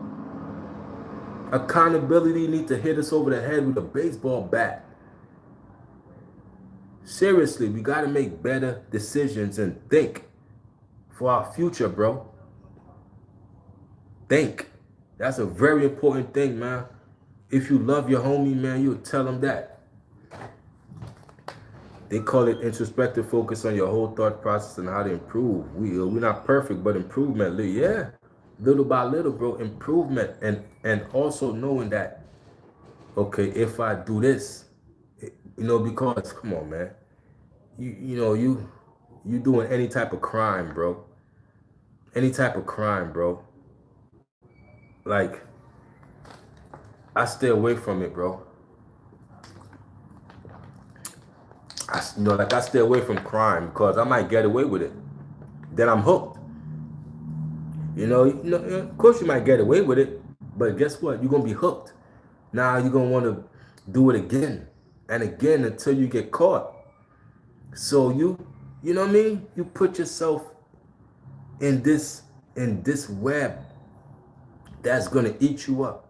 Accountability needs to hit us over the head with a baseball bat. Seriously, we got to make better decisions and think for our future, bro. Think. That's a very important thing, man. If you love your homie, man, you'll tell him that. They call it introspective focus on your whole thought process and how to improve. We're not perfect, but improvement. Yeah, little by little, bro, improvement. And also knowing that, okay, if I do this, you know, because, come on, man. You doing any type of crime, bro. Any type of crime, bro. Like, I stay away from it, bro. I stay away from crime because I might get away with it. Then I'm hooked. You know, of course you might get away with it, but guess what? You're going to be hooked. Now you're going to want to do it again and again until you get caught. So you know what I mean? You put yourself in this web that's going to eat you up.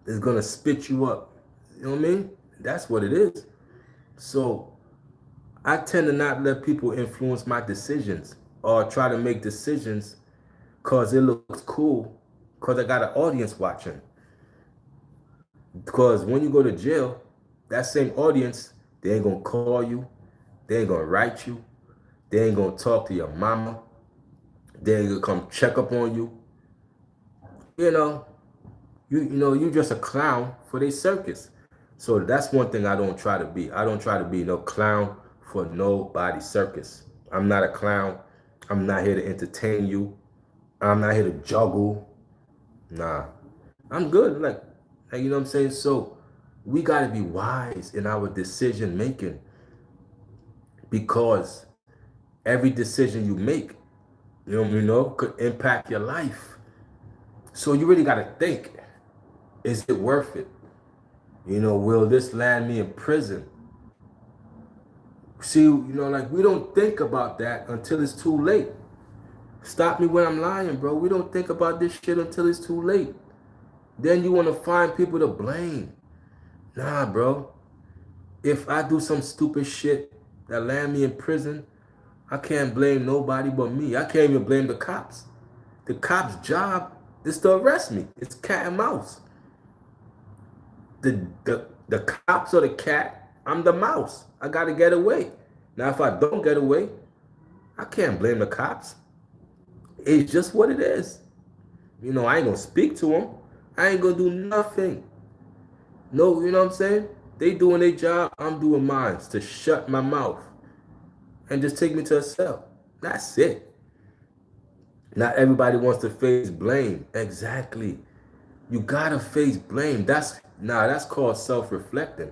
It's going to spit you up. You know what I mean? That's what it is. So I tend to not let people influence my decisions or try to make decisions because it looks cool, because I got an audience watching. Because when you go to jail, that same audience, they ain't going to call you. They ain't going to write you. They ain't going to talk to your mama. They ain't going to come check up on you. You know, you just a clown for their circus. So that's one thing I don't try to be. I don't try to be no clown for nobody's circus. I'm not a clown. I'm not here to entertain you. I'm not here to juggle. Nah. I'm good. Like you know what I'm saying? So we got to be wise in our decision making because every decision you make, you know, could impact your life. So you really got to think, is it worth it? You know, will this land me in prison? See, you know, like we don't think about that until it's too late. Stop me when I'm lying, bro. We don't think about this shit until it's too late. Then you want to find people to blame. Nah, bro. If I do some stupid shit that land me in prison, I can't blame nobody but me. I can't even blame the cops. The cops' job is to arrest me. It's cat and mouse. The cops are the cat. I'm the mouse. I got to get away. Now, if I don't get away, I can't blame the cops. It's just what it is. You know, I ain't going to speak to them. I ain't going to do nothing. No, you know what I'm saying? They doing their job. I'm doing mine to shut my mouth and just take me to a cell. That's it. Not everybody wants to face blame. Exactly. You got to face blame. That's called self-reflecting.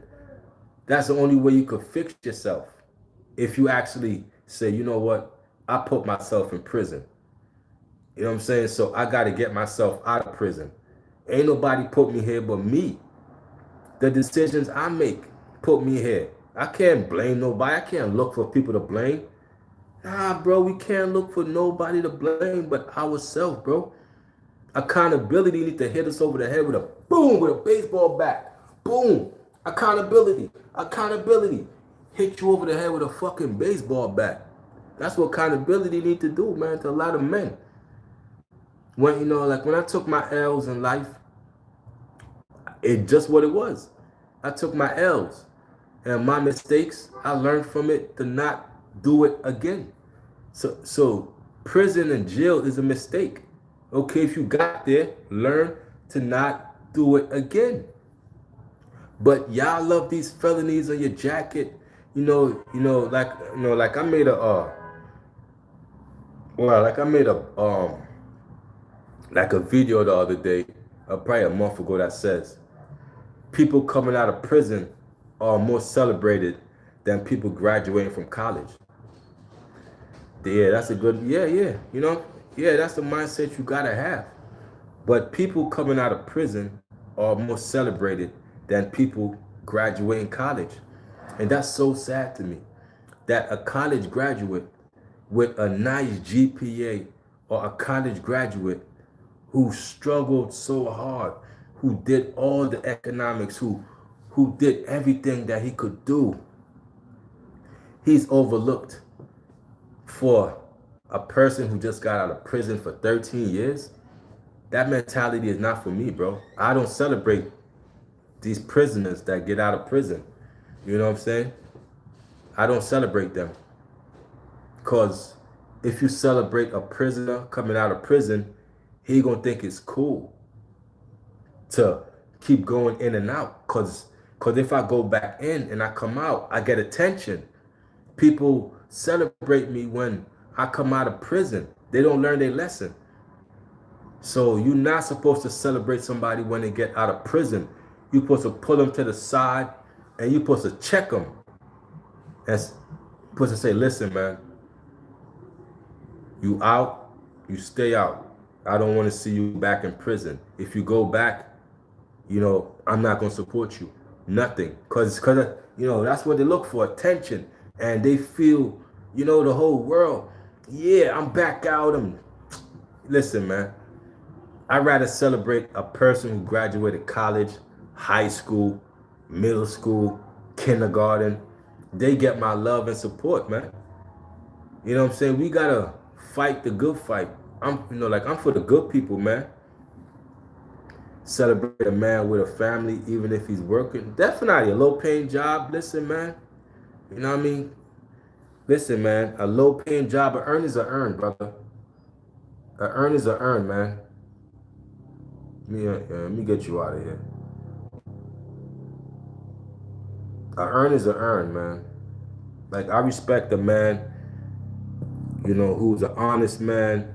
That's the only way you could fix yourself. If you actually say, you know what? I put myself in prison. You know what I'm saying? So I got to get myself out of prison. Ain't nobody put me here but me. The decisions I make put me here. I can't blame nobody. I can't look for people to blame. Nah, bro, we can't look for nobody to blame but ourselves, bro. Accountability needs to hit us over the head with a boom, with a baseball bat. Boom. Accountability. Accountability. Hit you over the head with a fucking baseball bat. That's what accountability need to do, man, to a lot of men. When, you know, like when I took my L's in life, it just what it was. I took my L's and my mistakes, I learned from it to not do it again. So prison and jail is a mistake. Okay, if you got there, learn to not do it again. But y'all love these felonies on your jacket. Like I made Well, like I made a like a video the other day, probably a month ago, that says people coming out of prison are more celebrated than people graduating from college. Yeah, that's a good, yeah, yeah. Yeah, that's the mindset you gotta have. But people coming out of prison are more celebrated than people graduating college. And that's so sad to me that a college graduate with a nice GPA, or a college graduate who struggled so hard, who did all the economics, who did everything that he could do, he's overlooked for a person who just got out of prison for 13 years. That mentality is not for me, bro. I don't celebrate these prisoners that get out of prison. You know what I'm saying? I don't celebrate them. Because if you celebrate a prisoner coming out of prison, he gonna think it's cool to keep going in and out. Cause if I go back in and I come out, I get attention. People celebrate me when I come out of prison. They don't learn their lesson. So you're not supposed to celebrate somebody when they get out of prison. You're supposed to pull them to the side and you're supposed to check them. And supposed to say, listen, man, you out, you stay out. I don't want to see you back in prison. If you go back, I'm not going to support you. Nothing. Because, that's what they look for, attention. And they feel, the whole world, yeah, I'm back out. Listen, man, I'd rather celebrate a person who graduated college, high school, middle school, kindergarten. They get my love and support, man. You know what I'm saying? We gotta fight the good fight. I'm for the good people, man. Celebrate a man with a family, even if he's working. Definitely a low-paying job. Listen, man. You know what I mean? Listen, man. A low-paying job, an earn is a earn, brother. A earn is a earn, man. Let me get you out of here. A earn is a earn, man. Like, I respect a man, who's an honest man.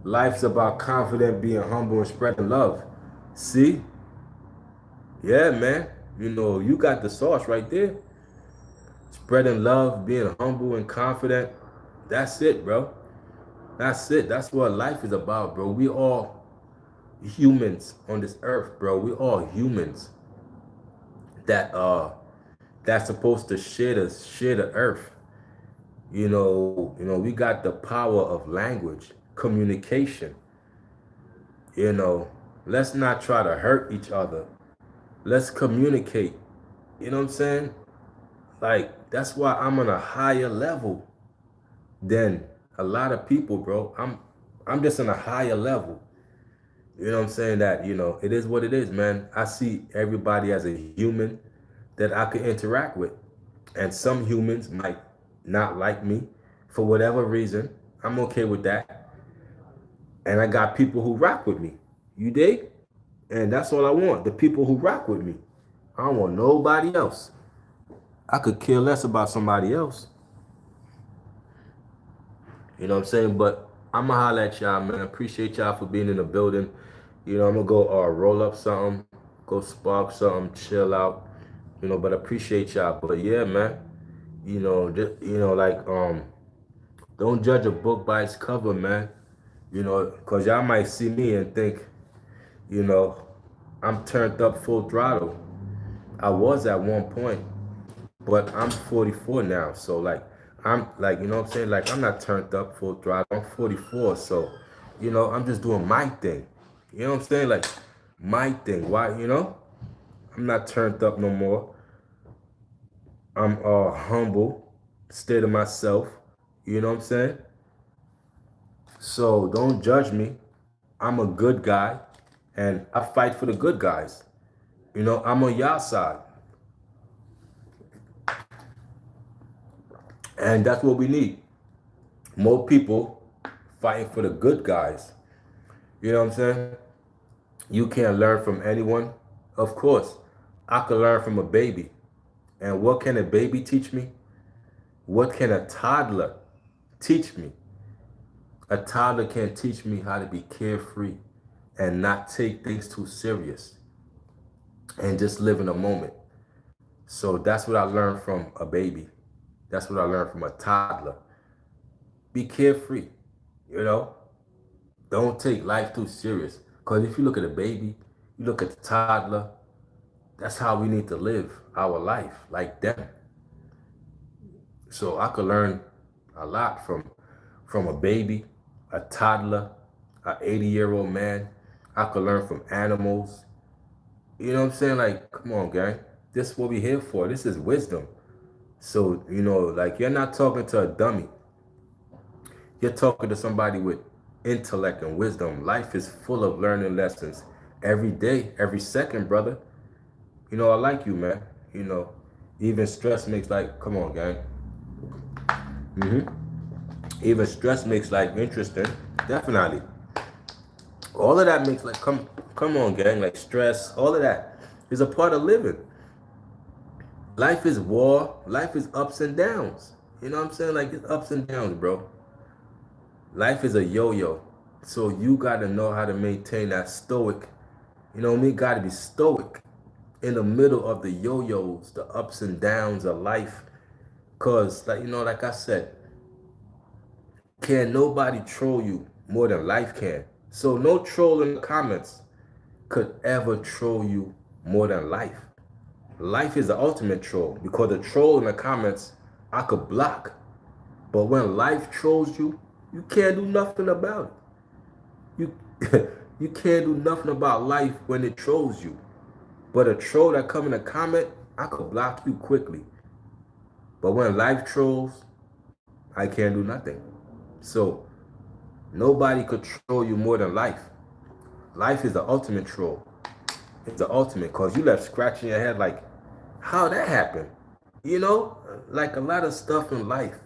Life's about confident, being humble, and spreading love. See? Yeah, man. You got the sauce right there. Spreading love, being humble and confident. That's it, bro. That's it. That's what life is about, bro. We all humans on this earth, bro. We all humans that's supposed to share the earth. We got the power of language, communication. Let's not try to hurt each other. Let's communicate. You know what I'm saying? Like, that's why I'm on a higher level than a lot of people, bro. I'm just on a higher level. You know what I'm saying? That, it is what it is, man. I see everybody as a human that I could interact with. And some humans might not like me for whatever reason. I'm okay with that. And I got people who rock with me. You dig? And that's all I want. The people who rock with me. I don't want nobody else. I could care less about somebody else. You know what I'm saying? But I'm going to holler at y'all, man. Appreciate y'all for being in the building. I'm going to go roll up something, go spark something, chill out. But appreciate y'all. But yeah, man. Don't judge a book by its cover, man. Because y'all might see me and think, I'm turned up full throttle. I was at one point, but I'm 44 now. So, I'm like, you know what I'm saying? Like, I'm not turned up full throttle. I'm 44. So, I'm just doing my thing. You know what I'm saying? Like, my thing. Why, I'm not turned up no more. I'm humble, stay to myself. You know what I'm saying? So don't judge me. I'm a good guy and I fight for the good guys. I'm on y'all side. And that's what we need. More people fighting for the good guys. You know what I'm saying? You can't learn from anyone. Of course, I could learn from a baby. And what can a baby teach me? What can a toddler teach me? A toddler can't teach me how to be carefree and not take things too serious and just live in a moment. So that's what I learned from a baby. That's what I learned from a toddler. Be carefree, you know? Don't take life too serious. Because if you look at a baby, you look at the toddler, that's how we need to live our life, like them. So I could learn a lot from a baby, a toddler, a 80-year-old man. I could learn from animals. You know what I'm saying? Like, come on, gang. This is what we here for. This is wisdom. So, like you're not talking to a dummy. You're talking to somebody with intellect and wisdom. Life is full of learning lessons every day, every second, brother. I like you, man. Even stress makes like, come on, gang. Even stress makes life interesting. Definitely. All of that makes like, come on, gang. Like stress, all of that is a part of living. Life is war. Life is ups and downs. You know what I'm saying? Like it's ups and downs, bro. Life is a yo-yo. So you got to know how to maintain that stoic. You know what I mean? Got to be stoic in the middle of the yo-yos, the ups and downs of life. Cause like I said, can nobody troll you more than life can. So no troll in the comments could ever troll you more than life. Life is the ultimate troll because the troll in the comments I could block. But when life trolls you, you can't do nothing about it. You you can't do nothing about life when it trolls you. But a troll that come in a comment, I could block you quickly. But when life trolls, I can't do nothing. So nobody could troll you more than life. Life is the ultimate troll. It's the ultimate because you left scratching your head like, how that happened? Like a lot of stuff in life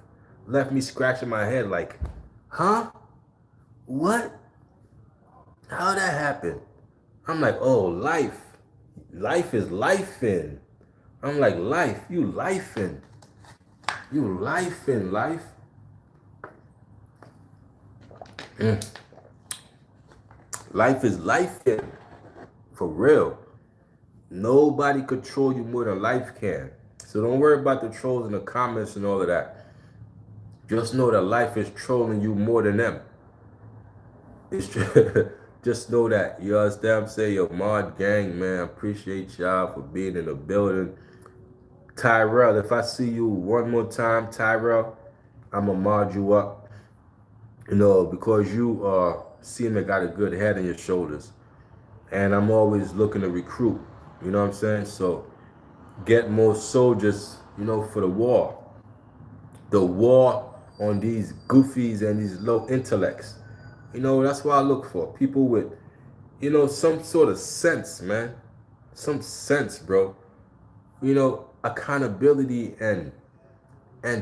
left me scratching my head like, huh? What? How that happened? I'm like, oh, life. Life is life in. I'm like, life, you life in. You life in life. Life is life in. For real. Nobody could troll you more than life can. So don't worry about the trolls in the comments and all of that. Just know that life is trolling you more than them. It's just know that. You understand what I'm saying? Yo, Mod Gang, man, appreciate y'all for being in the building. Tyrell, if I see you one more time, Tyrell, I'm going to mod you up. Because you seem to got a good head on your shoulders. And I'm always looking to recruit. You know what I'm saying? So get more soldiers, for the war. The war on these goofies and these low intellects. That's what I look for. People with, some sort of sense, man. Some sense, bro. Accountability and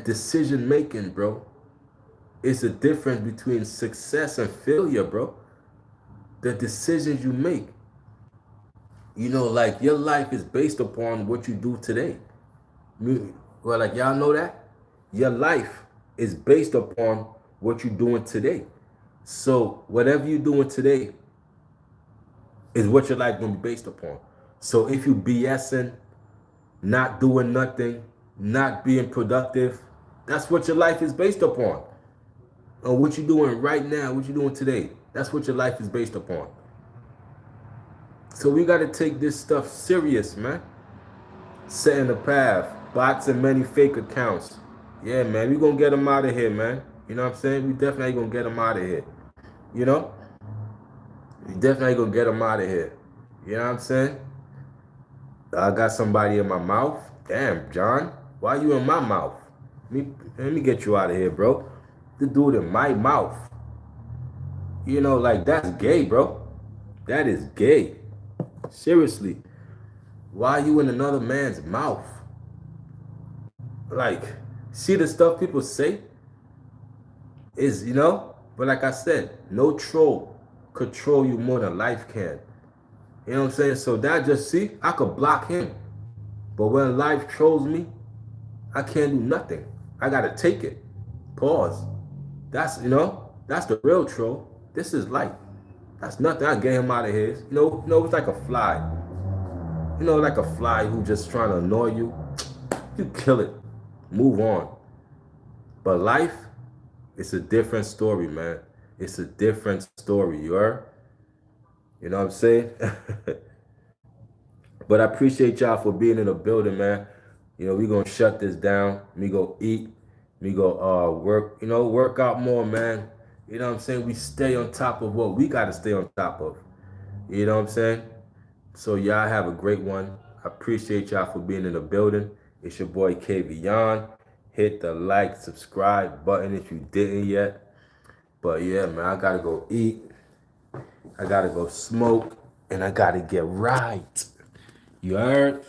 decision making, bro. It's the difference between success and failure, bro. The decisions you make. Like your life is based upon what you do today. Well, like y'all know that? Your life is based upon what you're doing today. So whatever you're doing today is what your life gonna be based upon. So if you BSing, not doing nothing, not being productive, that's what your life is based upon. And what you're doing right now, what you're doing today, that's what your life is based upon. So we got to take this stuff serious, man. Setting the path. Bots and many fake accounts. Yeah, man, we going to get them out of here, man. You know what I'm saying? We definitely going to get them out of here. We definitely going to get them out of here. You know what I'm saying? I got somebody in my mouth. Damn, John. Why you in my mouth? Let me get you out of here, bro. The dude in my mouth. Like that's gay, bro. That is gay. Seriously. Why are you in another man's mouth? Like, see the stuff people say? Is, but like I said, no troll could troll you more than life can. You know what I'm saying? So that just, see, I could block him. But when life trolls me, I can't do nothing. I gotta take it. Pause. That's, That's the real troll. This is light. That's nothing. I get him out of here. It's like a fly. Like a fly who just trying to annoy you. You kill it. Move on. But life, it's a different story, man. It's a different story, you heard? You know what I'm saying? But I appreciate y'all for being in the building, man. We gonna shut this down. Me go eat. Me go work. Work out more, man. You know what I'm saying? We stay on top of what we gotta stay on top of. You know what I'm saying? So y'all have a great one. I appreciate y'all for being in the building. It's your boy KVon. Hit the like, subscribe button if you didn't yet. But yeah, man, I gotta go eat. I gotta go smoke. And I gotta get right. You heard?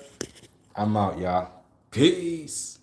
I'm out, y'all. Peace.